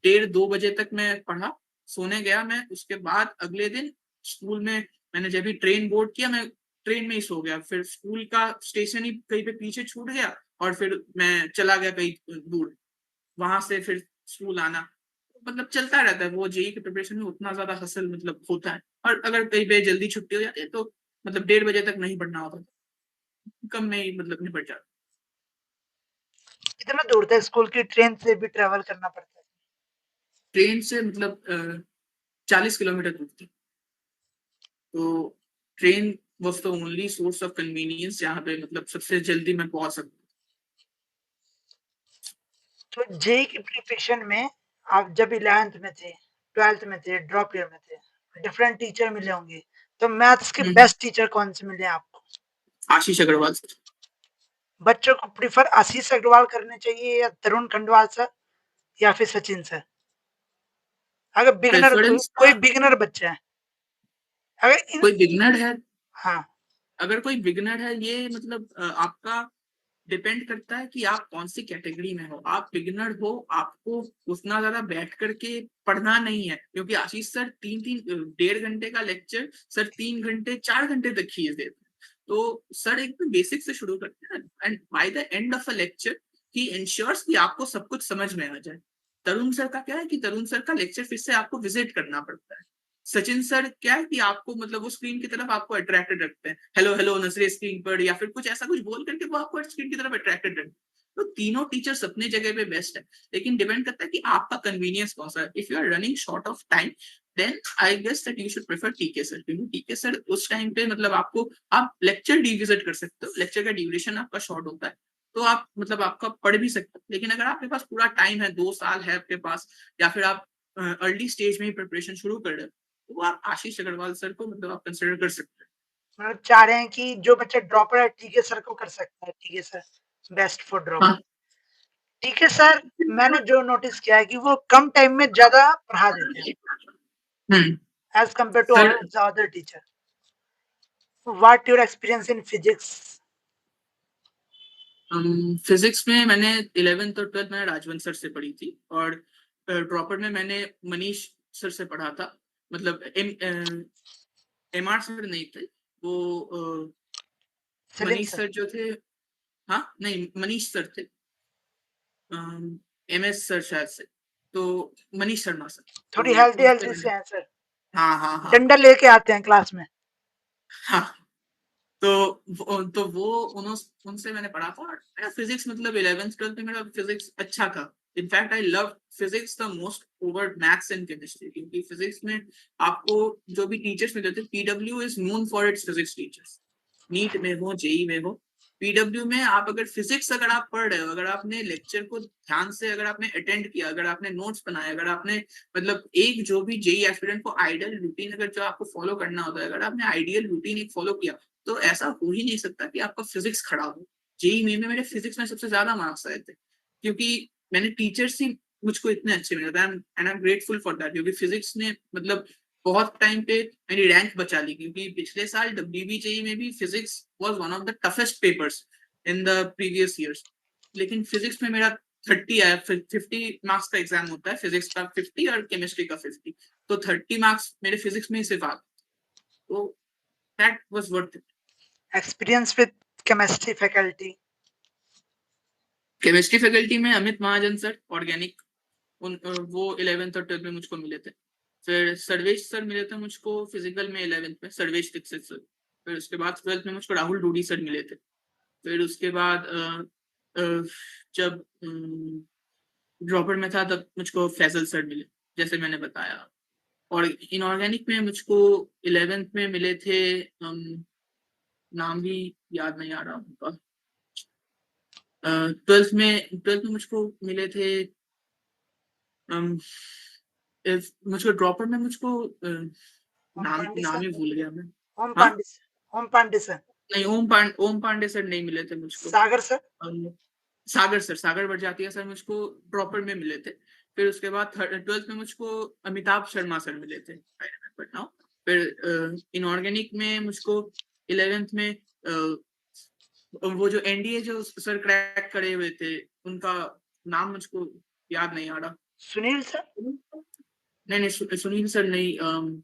1:30-2 बजे तक मैं पढ़ा, सोने गया मैं, उसके बाद अगले दिन स्कूल में मैंने जब भी ट्रेन बोर्ड किया, मैं ट्रेन में ही सो गया। फिर स्कूल का स्टेशन ही कहीं पे पीछे छूट गया और फिर मैं चला गया कहीं दूर, वहां से फिर स्कूल आना। मतलब चलता रहता है वो। जेई की प्रिपरेशन में उतना ज्यादा हसल मतलब होता है, और अगर कहीं पे जल्दी छुट्टी हो जाती है तो मतलब 1:30 बजे तक नहीं पढ़ना होता, कम में ही मतलब निपट जाता। कितना दूर था स्कूल की? ट्रेन से भी ट्रेवल करना पड़ता है? ट्रेन से मतलब 40 किलोमीटर दूर थी, तो train was the only source of convenience जहाँ पे मतलब सबसे जल्दी मैं पहुंच सकता। तो जेई की प्रिपरेशन में आप जब 11th में थे, 12th में थे, ड्रॉप ईयर में थे, डिफरेंट टीचर मिले होंगे, तो मैथ्स के बेस्ट टीचर कौन से मिले आपको? आशीष अग्रवाल सर। बच्चों को प्रिफर आशीष अग्रवाल करने चाहिए या तरुण खंडवाल सर या फिर सचिन सर? अगर बिगिनर प्रेफरेंस कोई का, बिगिनर बच्चा है, अगर इन, कोई बिगनर है, हाँ, अगर कोई बिगनर है, ये मतलब आपका डिपेंड करता है कि आप कौन सी कैटेगरी में हो। आप बिगिनर हो, आपको उतना ज्यादा बैठ करके पढ़ना नहीं है, क्योंकि आशीष सर 3-3 1.5 घंटे का लेक्चर सर 3 घंटे 4 घंटे तक खींच देते हैं। तो सर एकदम बेसिक से शुरू करते हैं and by the end of a lecture ही इंश्योर्स कि आपको सब कुछ समझ में आ जाए। तरुण सर का क्या है कि तरुण सर का लेक्चर फिर से आपको विजिट करना पड़ता है। सचिन सर क्या है कि आपको मतलब वो स्क्रीन की तरफ आपको अट्रैक्टेड रखते हैं, हेलो हेलो नजरे स्क्रीन पर, या फिर कुछ ऐसा कुछ बोल करके वो आपको स्क्रीन की तरफ अट्रैक्टेड रखते हैं। तो तीनों टीचर्स अपने जगह पे बेस्ट है, लेकिन डिपेंड करता है कि आपका कन्वीनियंस कौन सा है। If you are running short of time, then I guess that you should prefer TK sir, क्योंकि टीके सर उस टाइम पे मतलब आपको, आप लेक्चर रिविजिट कर सकते हो, लेक्चर का ड्यूरेशन आपका शॉर्ट होता है, तो आप मतलब आपका पढ़ भी सकते हो। लेकिन अगर आपके पास पूरा टाइम है, 2 साल है आपके पास, या फिर आप अर्ली स्टेज में ही प्रिपरेशन शुरू कर रहे हो, तो वो आप आशीष अग्रवाल सर को मतलब आप कंसिडर कर सकते हैं। मतलब चाह रहे हैं कि जो बच्चा ड्रॉपर है टीके सर को कर सकता है, टीके सर बेस्ट फॉर ड्रॉपर। हाँ। टीके सर मैंने जो नोटिस किया है कि वो कम टाइम में ज्यादा पढ़ा देते हैं हम्म। As compared to sir other teacher. What your experience in physics? Physics में मैंने 11th और 12th मैंने राजवंत सर से पढ़ी थी, और ड्रॉपर में मैंने मनीष सर से पढ़ा था। मतलब एमआर सर नहीं थे वो, सलीम मनीष सर? सर जो थे, हाँ नहीं मनीष सर थे, एमएस सर शायद से, तो मनीष शर्मा सर, तो थोड़ी हेल्दी उनसे हेल्दी से मैंने, हैं सर, हाँ हाँ हाँ डंडा लेके आते हैं क्लास में। हाँ। तो वो उन्हों उनसे मैंने पढ़ा था, और मेरा फिजिक्स मतलब 11th 12th में मेरा फिजिक्स अच्छा था। In fact I love physics the most over maths and chemistry, क्योंकि फिजिक्स में आपको जो भी टीचर्स मिलते थे, PW is known for its physics teachers, NEET में हो जेई में हो, पीडब्ल्यू में आप अगर फिजिक्स अगर आप पढ़ रहे हो, अगर आपने लेक्चर को ध्यान से अगर आपने अटेंड किया, अगर आपने नोट्स बनाए, अगर आपने मतलब एक जो भी जेई एस्पिरेंट को आइडियल रूटीन अगर जो आपको फॉलो करना होता है, अगर आपने आइडियल रूटीन एक फॉलो किया, तो ऐसा हो ही नहीं सकता कि आपका फिजिक्स खराब हो। जेई में मेरे फिजिक्स में सबसे ज्यादा मार्क्स आए थे, क्योंकि मैंने टीचर्स ही मुझको इतने अच्छे मिले थे, and I am grateful for that, क्योंकि फिजिक्स ने मतलब बहुत टाइम पे मेरी रैंक बचा ली, क्योंकि पिछले साल डब्ल्यूबीजेई में भी physics was one of the toughest papers in the previous years, लेकिन फिजिक्स में मेरा 30 आया। 50 मार्क्स का एग्जाम होता है, फिजिक्स का 50 और केमिस्ट्री का 50, तो 30 मार्क्स मेरे फिजिक्स में ही सिर्फ आ गए, तो that was worth it. Experience with chemistry faculty? Chemistry faculty में अमित महाजन सर ऑर्गेनिक, वो 11th और 12th में मुझको मिले थे। फिर सर्वेश सर मिले थे मुझको फिजिकल में 11th में, सर्वेश दीक्षित सर। फिर उसके बाद 12th में मुझको राहुल डूडी सर मिले थे। फिर उसके बाद जब ड्रॉपर में था तब मुझको फैजल सर मिले, जैसे मैंने बताया। और इनऑर्गेनिक में मुझको 11th में मिले थे, नाम भी याद नहीं आ रहा उनका। 12th में मुझको मिले थे, मुझको ड्रॉपर में मुझको ओम नाम पांडे नाम सर? ही भूल गया मैं। ओम हाँ पांडे सर? ओम पांडे सर? नहीं, ओम पांडे सर नहीं मिले थे मुझको। सागर सर? अम, सागर सर, सागर बड़जातिया सर मुझको ड्रॉपर में मिले थे। फिर उसके बाद 12th में मुझको अमिताभ शर्मा सर मिले थे, आई रिमेम्बर नाउ। फिर इनऑर्गेनिक में मुझको 11th में वो जो एनडीए जो सर क्रैक करे हुए थे, उनका नाम मुझको याद नहीं आ रहा। सुनील सर? नहीं नहीं, सुनील सर नहीं,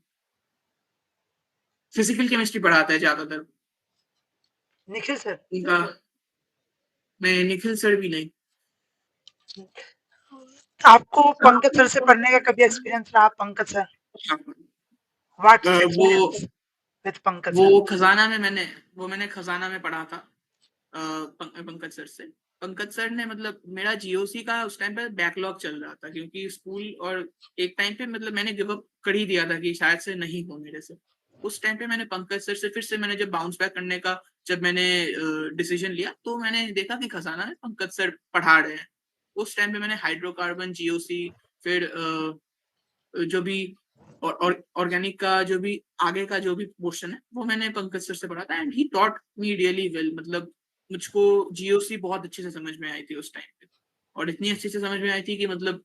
फिजिकल केमिस्ट्री पढ़ाता है ज्यादातर निखिल सर? उनका। नहीं, निखिल सर भी नहीं। आपको पंकज सर से पढ़ने का कभी एक्सपीरियंस रहा? पंकज सर, व्हाट्स योर वो एक्सपीरियंस विद पंकज सर? वो खजाना में मैंने खजाना में पढ़ा था पंकज सर से। पंकज सर ने मतलब मेरा जीओसी का उस टाइम पे बैकलॉग चल रहा था, क्योंकि स्कूल और एक टाइम पे मतलब मैंने गिव अप कर ही दिया था कि शायद से नहीं हो मेरे से। उस टाइम पे मैंने पंकज सर से फिर से मैंने जब बाउंस बैक करने का जब मैंने डिसीजन लिया, तो मैंने देखा कि खजाना में पंकज सर पढ़ा रहे हैं। उस टाइम पे मैंने हाइड्रोकार्बन, जीओसी, फिर जो भी ऑर्गेनिक का जो भी आगे का जो भी पोर्शन है, वो मैंने पंकज सर से पढ़ा था, and he taught me really well. मतलब मुझको जीओसी बहुत अच्छे से समझ में आई थी उस टाइम पे, और इतनी अच्छे से समझ में आई थी कि मतलब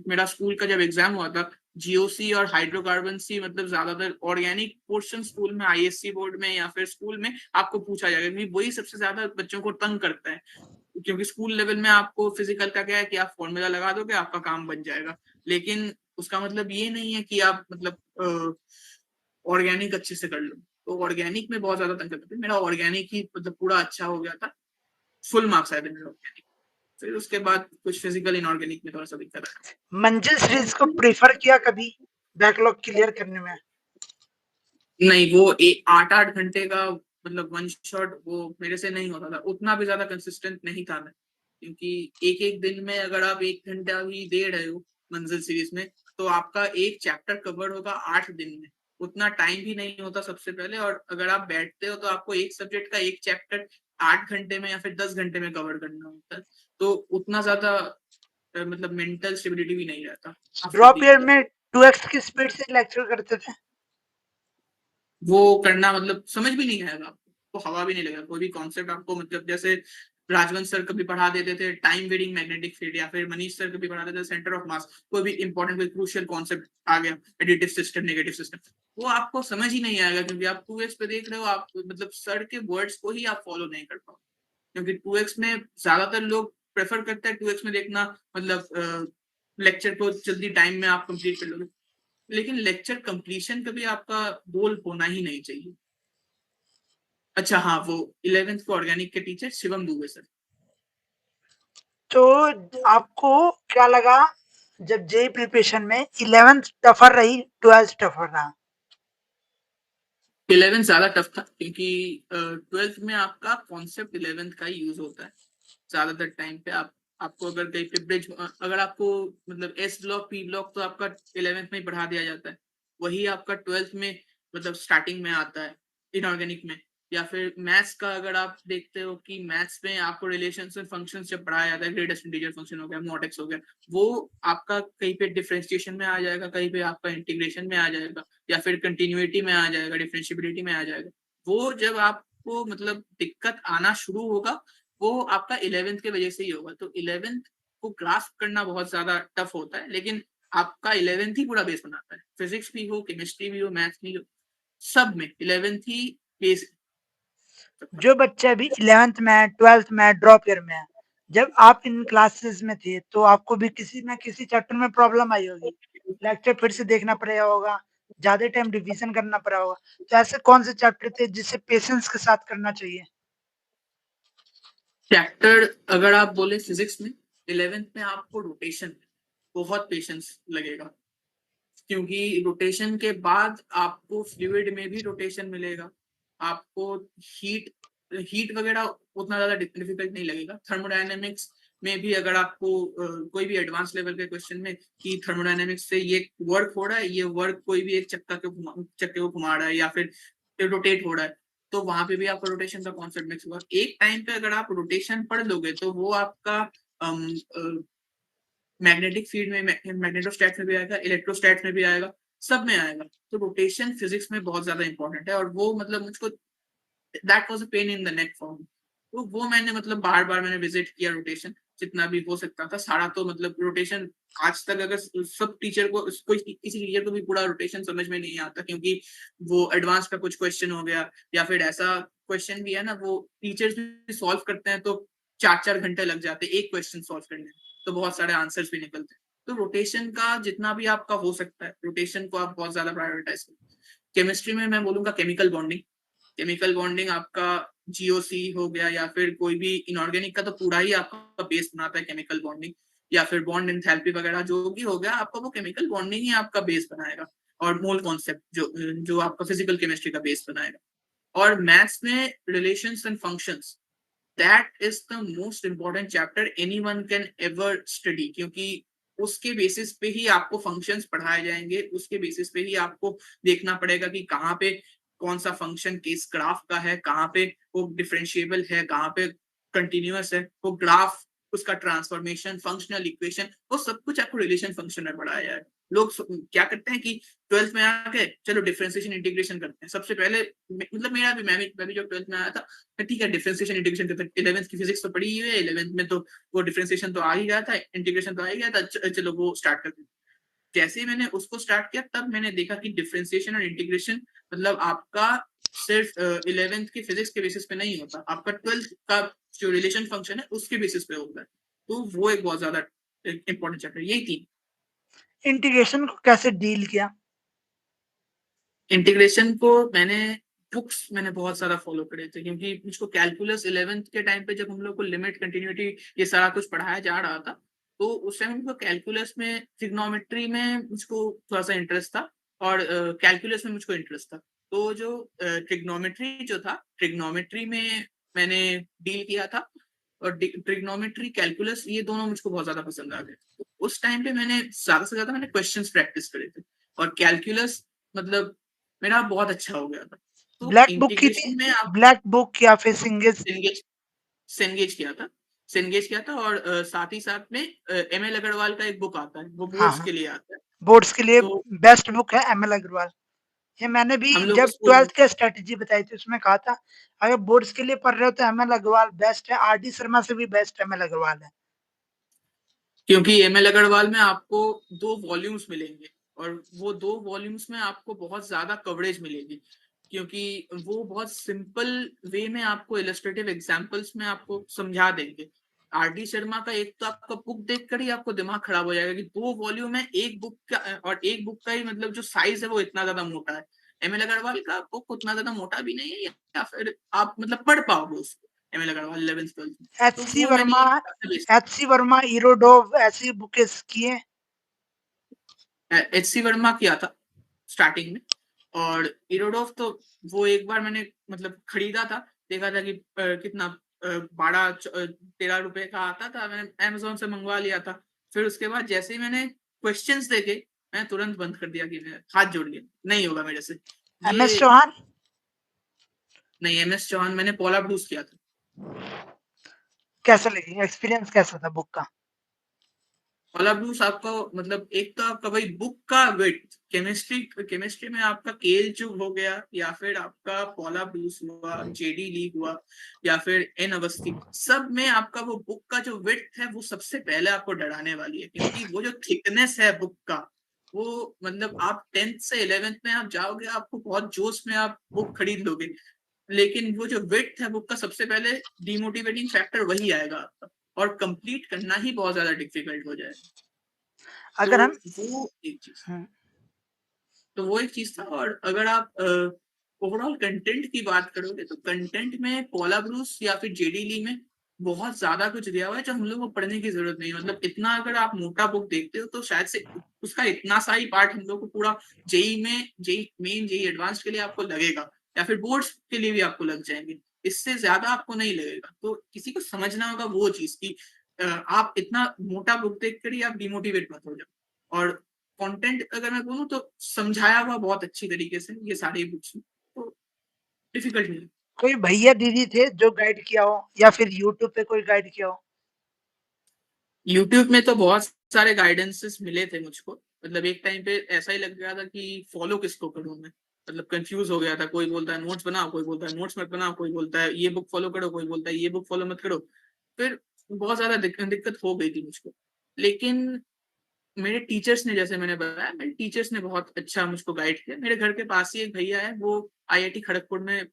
मेरा स्कूल का जब एग्जाम हुआ था, जीओसी और हाइड्रोकार्बन सी मतलब ज्यादातर ऑर्गेनिक पोर्शन स्कूल में, आईएससी बोर्ड में या फिर स्कूल में आपको पूछा जाएगा, क्योंकि वही सबसे ज्यादा बच्चों को तंग करता है। क्योंकि स्कूल लेवल में आपको फिजिकल का क्या है कि आप फॉर्मूला लगा दोगे, आपका काम बन जाएगा, लेकिन उसका मतलब ये नहीं है कि आप मतलब ऑर्गेनिक अच्छे से कर लो। तो ऑर्गेनिक में बहुत ज्यादा तंग करते थे, मेरा ऑर्गेनिक ही मतलब पूरा अच्छा हो गया था, फुल मार्क्स आए थे मेरे ऑर्गेनिक। फिर उसके बाद कुछ फिजिकल इनऑर्गेनिक में थोड़ा सा दिक्कत आया। मंजिल सीरीज को प्रेफर किया कभी बैकलॉग क्लियर करने में? नहीं, वो 8-8 घंटे का मतलब वन शॉट वो मेरे से नहीं होता था, उतना भी ज्यादा कंसिस्टेंट नहीं था मैं, क्योंकि एक एक दिन में अगर आप 1 घंटा भी दे रहे हो मंजिल सीरीज में, तो आपका एक चैप्टर कवर होगा 8 दिन में। उतना टाइम भी नहीं होता सबसे पहले, और अगर आप बैठते हो तो आपको एक सब्जेक्ट का एक चैप्टर 8 घंटे में या फिर 10 घंटे में कवर करना होता है, तो उतना ज्यादा मतलब मेंटल स्टेबिलिटी भी नहीं रहता आफ्टर ड्रॉप ईयर बीइंग। में 2x की स्पीड से लेक्चर करते थे। वो करना मतलब समझ भी नहीं आएगा आपको, वो हवा भी नहीं लगेगा कोई भी कॉन्सेप्ट आपको, मतलब जैसे राजवंश सर कभी पढ़ा देते थे टाइम वेरिंग मैग्नेटिक फील्ड, या फिर मनीष सर कभी पढ़ा देते थे सेंटर ऑफ मास, कोई भी इंपॉर्टेंट कोई क्रूशियल कॉन्सेप्ट आ गया, एडिटिव सिस्टम नेगेटिव सिस्टम, वो आपको समझ ही नहीं आएगा, क्योंकि आप 2x पे देख रहे हो, आप मतलब सर के वर्ड्स को ही आप फॉलो नहीं कर पाओ, क्योंकि 2x में ज्यादातर लोग प्रेफर करते हैं 2x में देखना, मतलब लेक्चर को जल्दी टाइम में आप कंप्लीट कर लोगे, लेकिन लेक्चर कंप्लीशन कभी आपका गोल होना ही नहीं चाहिए। अच्छा हाँ, वो 11th को ऑर्गेनिक के टीचर शिवम दुबे सर। तो आपको क्या लगा जब जेई प्रिपरेशन में 11th टफर रही, 12th टफर रहा? 11th ज्यादा टफ था, क्योंकि 12th में आपका कॉन्सेप्ट 11th का ही यूज होता है ज्यादातर टाइम पे। आपको अगर कहीं पे ब्रिज, अगर आपको मतलब एस ब्लॉक पी ब्लॉक तो आपका 11th में ही पढ़ा दिया जाता है, वही आपका 12th में मतलब स्टार्टिंग में आता है इनऑर्गेनिक में। या फिर मैथ्स का अगर आप देखते हो कि मैथ्स में आपको रिलेशंस एंड फंक्शंस जब पढ़ाया जाता है, ग्रेटेस्ट इंटीजर फंक्शन हो गया, मॉड एक्स हो गया, वो आपका कहीं पे डिफरेंशिएशन में आ जाएगा, कहीं पे आपका इंटीग्रेशन में आ जाएगा, या फिर कंटिन्यूटी में आ जाएगा, डिफरेंशियबिलिटी में आ जाएगा। वो जब आपको मतलब दिक्कत आना शुरू होगा, वो आपका 11th के वजह से ही होगा। तो 11th को ग्रास्प करना बहुत ज्यादा टफ होता है, लेकिन आपका 11th ही पूरा बेस बनाता है, फिजिक्स भी हो, केमिस्ट्री भी हो, मैथ्स भी हो, सब में 11th ही बेस सबका। जो बच्चे अभी 11th में, 12th में, ड्रॉप ईयर में है, जब आप इन क्लासेस में थे तो आपको भी किसी ना किसी चैप्टर में प्रॉब्लम आई होगी, लेक्चर फिर से देखना पड़ा होगा, ज्यादा टाइम रिवीजन करना पड़ा होगा। तो ऐसे कौन से चैप्टर थे जिसे पेशेंस के साथ करना चाहिए? चैप्टर अगर आप बोले फिजिक्स में 11th में आपको रोटेशन बहुत पेशेंस लगेगा, क्योंकि रोटेशन के बाद आपको फ्लूइड में भी रोटेशन मिलेगा, आपको हीट हीट वगैरह उतना ज्यादा डिफिकल्ट नहीं लगेगा। थर्मोडायनेमिक्स में भी अगर आपको कोई भी एडवांस लेवल के क्वेश्चन में कि थर्मोडायनेमिक्स से ये वर्क हो रहा है, ये वर्क कोई भी एक चक्के को घुमा रहा है या फिर रोटेट हो रहा है, तो वहां पे भी आपका रोटेशन का कॉन्सेप्ट मिक्स होगा। एक टाइम पे अगर आप रोटेशन पढ़ लोगे तो वो आपका मैग्नेटिक फील्ड में, मैग्नेटोस्टैट्स में भी आएगा, इलेक्ट्रोस्टैट्स में भी आएगा, सब में आएगा। तो रोटेशन फिजिक्स में बहुत ज्यादा इंपॉर्टेंट है, और वो मतलब मुझको that was a pain in the neck for me. तो वो मैंने मतलब बार बार मैंने विजिट किया रोटेशन, जितना भी हो सकता था सारा, तो मतलब रोटेशन आज तक अगर सब टीचर को कोई किसी टीचर को भी पूरा रोटेशन समझ में नहीं आता, क्योंकि वो एडवांस का कुछ क्वेश्चन हो गया, या फिर ऐसा क्वेश्चन भी है ना, वो टीचर्स भी सॉल्व करते हैं तो 4-4 घंटे लग जाते हैं एक क्वेश्चन सॉल्व करने में, तो बहुत सारे आंसर्स भी निकलते हैं। तो रोटेशन का जितना भी आपका हो सकता है, रोटेशन को आप बहुत ज्यादा प्रायोरिटाइज करें। केमिस्ट्री में मैं बोलूंगा केमिकल बॉन्डिंग, केमिकल बॉन्डिंग आपका जीओसी हो गया, या फिर कोई भी इनऑर्गेनिक का तो पूरा ही आपका बेस बनाता है केमिकल बॉन्डिंग, या फिर बॉन्ड एंथैल्पी वगैरह जो भी हो गया, आपका वो केमिकल बॉन्डिंग ही आपका बेस बनाएगा, और मोल कॉन्सेप्ट जो जो आपका फिजिकल केमिस्ट्री का बेस बनाएगा। और मैथ्स में relations and functions, that is the most important chapter anyone can ever study, क्योंकि उसके बेसिस पे ही आपको फंक्शंस पढ़ाए जाएंगे, उसके बेसिस पे ही आपको देखना पड़ेगा कि कहाँ पे कौन सा फंक्शन किस ग्राफ का है, कहाँ पे वो डिफरेंशिएबल है, कहाँ पे कंटिन्यूअस है, वो ग्राफ, उसका ट्रांसफॉर्मेशन, फंक्शनल इक्वेशन, वो सब कुछ आपको रिलेशन फंक्शन में पढ़ाया जाएगा। लोग क्या करते हैं कि 12th में आके चलो डिफरेंशिएशन इंटीग्रेशन करते हैं सबसे पहले, मतलब मेरा भी मैं भी जब 12th में आया था, ठीक है डिफरेंशिएशन इंटीग्रेशन करते हैं, 11th की फिजिक्स तो पढ़ी ही है, 11th में तो वो डिफरेंशिएशन तो आ ही गया था, इंटीग्रेशन तो आ ही गया था, चलो वो स्टार्ट करते हैं। जैसे ही मैंने उसको स्टार्ट किया तब मैंने देखा कि डिफरेंशिएशन और इंटीग्रेशन मतलब आपका सिर्फ 11th की फिजिक्स के बेसिस पे नहीं होता, आपका 12th का जो रिलेशन फंक्शन है उसके बेसिस पे होता है। तो वो एक बहुत ज्यादा इंपॉर्टेंट चैप्टर यही थी। इंटीग्रेशन को कैसे डील किया? इंटीग्रेशन को मैंने बुक्स मैंने बहुत सारा फॉलो करे थे, क्योंकि मुझको कैलकुलस 11th के टाइम पे जब हम लोग को लिमिट कंटिन्यूटी ये सारा कुछ पढ़ाया जा रहा था, तो उस टाइम मुझको कैलकुलस में ट्रिग्नोमेट्री में मुझको थोड़ा सा इंटरेस्ट था, और कैलकुलस में मुझको इंटरेस्ट था। तो जो ट्रिग्नोमेट्री जो था, ट्रिग्नोमेट्री में मैंने डील किया था, और ट्रिग्नोमेट्री, कैलकुलस, ये दोनों मुझको बहुत ज्यादा पसंद आ गए। तो उस टाइम पे मैंने ज्यादा से ज्यादा मैंने क्वेश्चंस प्रैक्टिस करे थे, और कैलकुलस मतलब मेरा बहुत अच्छा हो गया था। तो ब्लैक बुक की थी, इंटीग्रेशन में आप ब्लैक बुक या फिर सिंगेज? सेनगेज सेनगेज किया था, सेनगेज किया था, और साथ ही साथ में एम एल अग्रवाल का एक बुक आता है, वो हाँ बोर्ड्स हाँ, के लिए आता है। बोर्ड्स के लिए तो बेस्ट बुक है एम एल अग्रवाल। ये मैंने भी हम लोग जब उसको, 12th के स्ट्रेटेजी बताई थी उसमें कहा था, अगर बोर्ड्स के लिए पढ़ रहे हो तो एम एल अग्रवाल बेस्ट है, आर डी शर्मा से भी बेस्ट एम एल अग्रवाल है। क्योंकि एम एल अग्रवाल में आपको 2 वॉल्यूम्स मिलेंगे, और वो 2 वॉल्यूम्स में आपको बहुत ज्यादा कवरेज मिलेगी, क्योंकि वो बहुत सिंपल वे में आपको इलस्ट्रेटिव एग्जांपल्स में आपको समझा देंगे। आर डी शर्मा का एक तो आपका बुक देखकर ही आपको दिमाग खराब हो जाएगा कि 2 वॉल्यूम है एक बुक का, और एक बुक का ही मतलब जो साइज है वो इतना ज्यादा मोटा है। एम एल अग्रवाल का बुक उतना ज्यादा मोटा भी नहीं है, या फिर आप मतलब पढ़ पाओगे उसको, M L Agarwal 11th 12th में। एच तो सी वो वर्मा, मैंने एच सी वर्मा, इरोडोव ऐसी बुकें किए। एच सी वर्मा किया था स्टार्टिंग में, और इरोडोफ तो वो एक बार मैंने मतलब खरीदा था, देखा था कि कितना 12-13 रुपए का आता था, मैंने अमेजोन से मंगवा लिया था। फिर उसके बाद जैसे ही मैंने क्वेश्चंस देखे, मैं तुरंत बंद कर दिया, कि मैं हाथ जोड़ लिया, नहीं होगा मेरे से एम एस ये। चौहान नहीं, एम एस चौहान मैंने पॉला ब्रूस किया था। कैसा लगी, एक्सपीरियंस कैसा था बुक का? पॉला ब्रूस आपका मतलब एक तो आपका भाई बुक का वेट, केमिस्ट्री केमिस्ट्री में आपका केल चुग हो गया, या फिर आपका पॉला ब्रूस हुआ, जेडी लीग हुआ, या फिर एन अवस्थी, सब में आपका वो बुक का जो वेट है वो सबसे पहले आपको डराने वाली है, क्योंकि वो जो थिकनेस है बुक का, वो मतलब आप 10th से 11th में आप जाओगे, आपको बहुत जोश में आप बुक खरीद लोगे, लेकिन वो जो वेट है बुक का, सबसे पहले डिमोटिवेटिंग फैक्टर वही आएगा आपका, और कंप्लीट करना ही बहुत ज्यादा डिफिकल्ट हो जाएगा। तो अगर हम वो एक चीज हम्म, तो वो एक चीज था। और अगर आप ओवरऑल कंटेंट की बात करोगे, तो कंटेंट में पॉला ब्रूस या फिर जेडी ली में बहुत ज्यादा कुछ दिया हुआ है, जो हम लोग को पढ़ने की जरूरत नहीं है। मतलब इतना अगर आप मोटा बुक देखते हो तो शायद से उसका इतना सा ही पार्ट हम लोग को पूरा जेई में, जेई मेन, जेई एडवांस के लिए आपको लगेगा, या फिर बोर्ड्स के लिए भी आपको लग जाएंगे, इससे ज्यादा आपको नहीं लगेगा। तो किसी को समझना होगा वो चीज की आप इतना मोटा बुक देख कर ही आप डिमोटिवेट मत हो जाओ। और कंटेंट अगर मैं बोलूँ तो समझाया हुआ बहुत अच्छी तरीके से ये सारी बुक्स में, तो डिफिकल्ट नहीं। कोई भैया दीदी थे जो गाइड किया हो, या फिर यूट्यूब पे कोई गाइड किया हो? यूट्यूब में तो बहुत सारे गाइडेंसेस मिले थे मुझको, मतलब एक टाइम पे ऐसा ही लग गया था कि फॉलो किसको करूं मैं, मतलब कंफ्यूज हो गया था। कोई बोलता है नोट्स बनाओ, कोई बोलता है नोट्स मत बनाओ, कोई बोलता है ये बुक फॉलो करो, कोई बोलता है ये बुक फॉलो मत करो। फिर बहुत ज्यादा दिक्कत हो गई थी मुझको। लेकिन मेरे टीचर्स ने, जैसे मैंने बताया, मेरे टीचर्स ने बहुत अच्छा मुझको गाइड किया। मेरे घर के पास ही एक भैया है, वो आईआईटी खड़गपुर में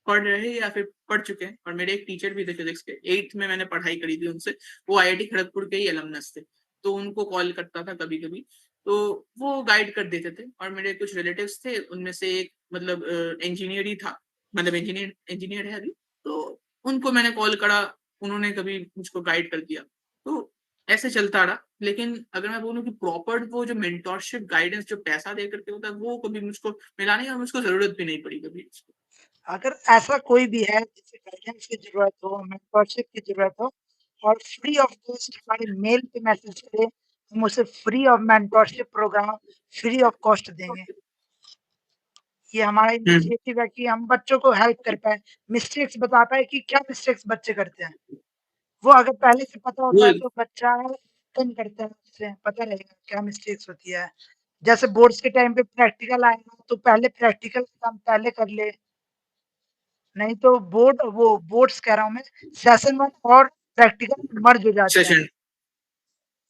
पढ़ रहे हैं या फिर पढ़ चुके हैं, और मेरे एक टीचर भी थे फिजिक्स के, 8th में मैंने पढ़ाई करी थी उनसे, वो आईआईटी खड़गपुर के ही एलमनस थे। तो उनको कॉल करता था कभी कभी, तो वो गाइड कर देते थे। और मेरे कुछ रिलेटिव्स थे, उनमें से एक मतलब इंजीनियर ही था, मतलब इंजीनियर इंजीनियर है अभी, तो उनको मैंने कॉल करा, उन्होंने कभी मुझको गाइड कर दिया। तो ऐसे चलता रहा। लेकिन अगर मैं बोलूँ कि प्रॉपर वो जो मेंटोरशिप गाइडेंस जो पैसा दे करके होता है, वो कभी मुझको मिला नहीं, और मुझको जरूरत भी नहीं पड़ी कभी उसको। अगर ऐसा कोई भी है जिसे गाइडेंस की जरूरत हो, मेंटरशिप की जरूरत हो, और फ्री ऑफ कॉस्ट हमारे मेल पे मैसेज करे, हम उसे free of mentorship programme free of cost देंगे। ये हमारा हम्म। इनिशिएटिव है कि हम बच्चों को हेल्प कर पाए, मिस्टेक्स बता पाए कि क्या मिस्टेक्स बच्चे करते हैं। वो अगर पहले से पता होता वो है तो बच्चा कम करता है, उससे पता रहेगा क्या मिस्टेक्स होती है। जैसे बोर्ड्स के टाइम पे प्रैक्टिकल आएगा तो पहले प्रैक्टिकल काम पहले कर ले, नहीं तो बोर्ड्स कह रहा हूँ मैं, सेशन 1 और प्रैक्टिकल मर्ज हो जाते हैं, सेशन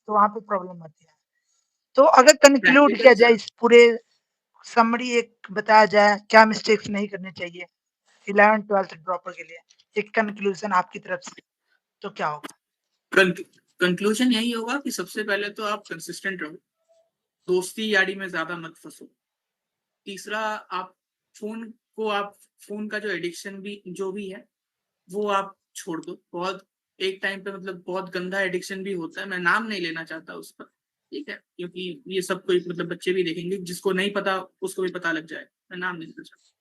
तो वहाँ पे प्रॉब्लम आती है। तो अगर कंक्लूड प्रैक्टिकल किया से जाए इस पूरे समरी एक बताया जाए क्या मिस्टेक्स नहीं करने चाहिए 11th 12th ड्रॉपर के लिए, एक कंक्लूजन आपकी तरफ से, तो क्या होगा? कंक्लूजन यही होगा कि सबसे पहले तो आप कंसिस्टेंट रहो, दोस्ती यारी में ज्यादा मत फंसो। तीसरा, आप फोन आप फोन का जो एडिक्शन भी जो भी है वो आप छोड़ दो। बहुत एक टाइम पे मतलब बहुत गंदा एडिक्शन भी होता है, मैं नाम नहीं लेना चाहता उसका, ठीक है, क्योंकि ये सब कोई मतलब बच्चे भी देखेंगे, जिसको नहीं पता उसको भी पता लग जाए, मैं नाम नहीं लेना चाहता।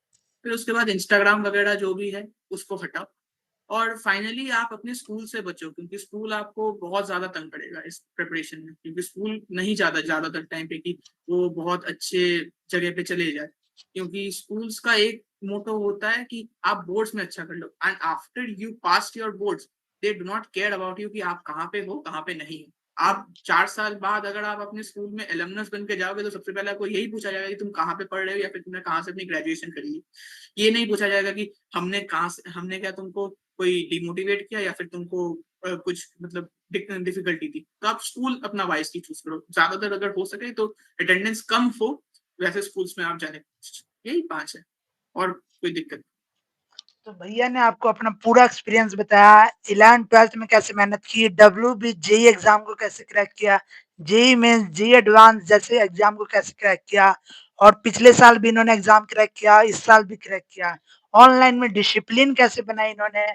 फिर उसके बाद इंस्टाग्राम वगैरह जो भी है उसको हटाओ और फाइनली आप अपने स्कूल से बचो क्योंकि स्कूल आपको बहुत ज्यादा तंग करेगा इस प्रिपरेशन में क्योंकि स्कूल नहीं चाहता ज्यादातर टाइम पे कि वो बहुत अच्छे जगह पे चले जाए क्योंकि स्कूल्स का एक मोटो होता है कि आप बोर्ड्स में अच्छा कर लो and after you pass your boards they do not care about you कि आप कहाँ पे हो कहाँ पे नहीं हो। आप 4 साल बाद अगर आप अपने स्कूल में एलमनस बन के जाओगे तो सबसे पहले आपको यही पूछा जाएगा कि तुम कहाँ पे पढ़ रहे हो या फिर तुमने कहाँ से अपनी ग्रेजुएशन करी है। ये नहीं पूछा जाएगा कि हमने क्या तुमको कोई डिमोटिवेट किया या फिर तुमको कुछ मतलब डिफिकल्टी थी। तो आप स्कूल अपना वाइसली चूज करो। ज्यादातर अगर हो सके तो अटेंडेंस कम हो वैसे स्कूल्स में आप जाने यही 5 है और कोई दिक्कत तो भैया ने आपको अपना पूरा एक्सपीरियंस बताया, 11th-12th में कैसे मेहनत की, डब्ल्यूबी जेईई एग्जाम को कैसे क्रैक किया, जेईई मेंस, जेईई एडवांस जैसे एग्जाम को कैसे क्रैक किया और पिछले साल भी इन्होंने एग्जाम क्रैक किया, इस साल भी क्रैक किया। ऑनलाइन में डिसिप्लिन कैसे बनाई इन्होंने,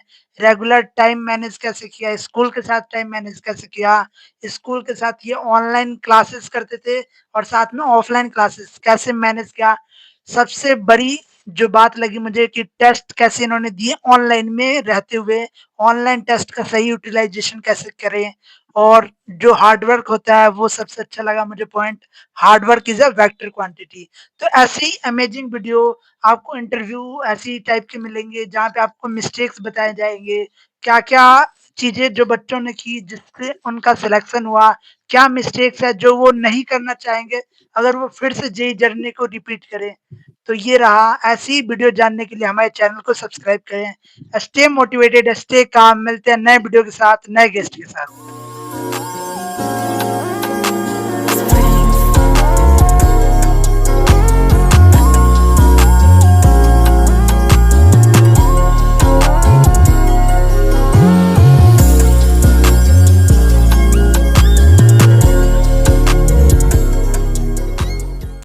रेगुलर टाइम मैनेज कैसे किया, स्कूल के साथ टाइम मैनेज कैसे किया, स्कूल के साथ ये ऑनलाइन क्लासेस करते थे और साथ में ऑफलाइन क्लासेस कैसे मैनेज किया। सबसे बड़ी जो बात लगी मुझे कि टेस्ट कैसे इन्होंने दिए ऑनलाइन में रहते हुए, ऑनलाइन टेस्ट का सही यूटिलाइजेशन कैसे करें और जो हार्ड वर्क होता है वो सबसे अच्छा लगा मुझे point, hard work is a vector quantity. तो ऐसे ही अमेजिंग वीडियो आपको इंटरव्यू ऐसी टाइप के मिलेंगे जहाँ पे आपको मिस्टेक्स बताए जाएँगे, क्या-क्या चीज़ें जो बच्चों ने की जिससे उनका सिलेक्शन हुआ, क्या मिस्टेक्स है जो वो नहीं करना चाहेंगे अगर वो फिर से जेईई जर्नी को रिपीट करें। तो ये रहा, ऐसी ही वीडियो जानने के लिए हमारे चैनल को सब्सक्राइब करें। स्टे मोटिवेटेड, स्टे काम, मिलते हैं नए वीडियो के साथ, नए गेस्ट के साथ।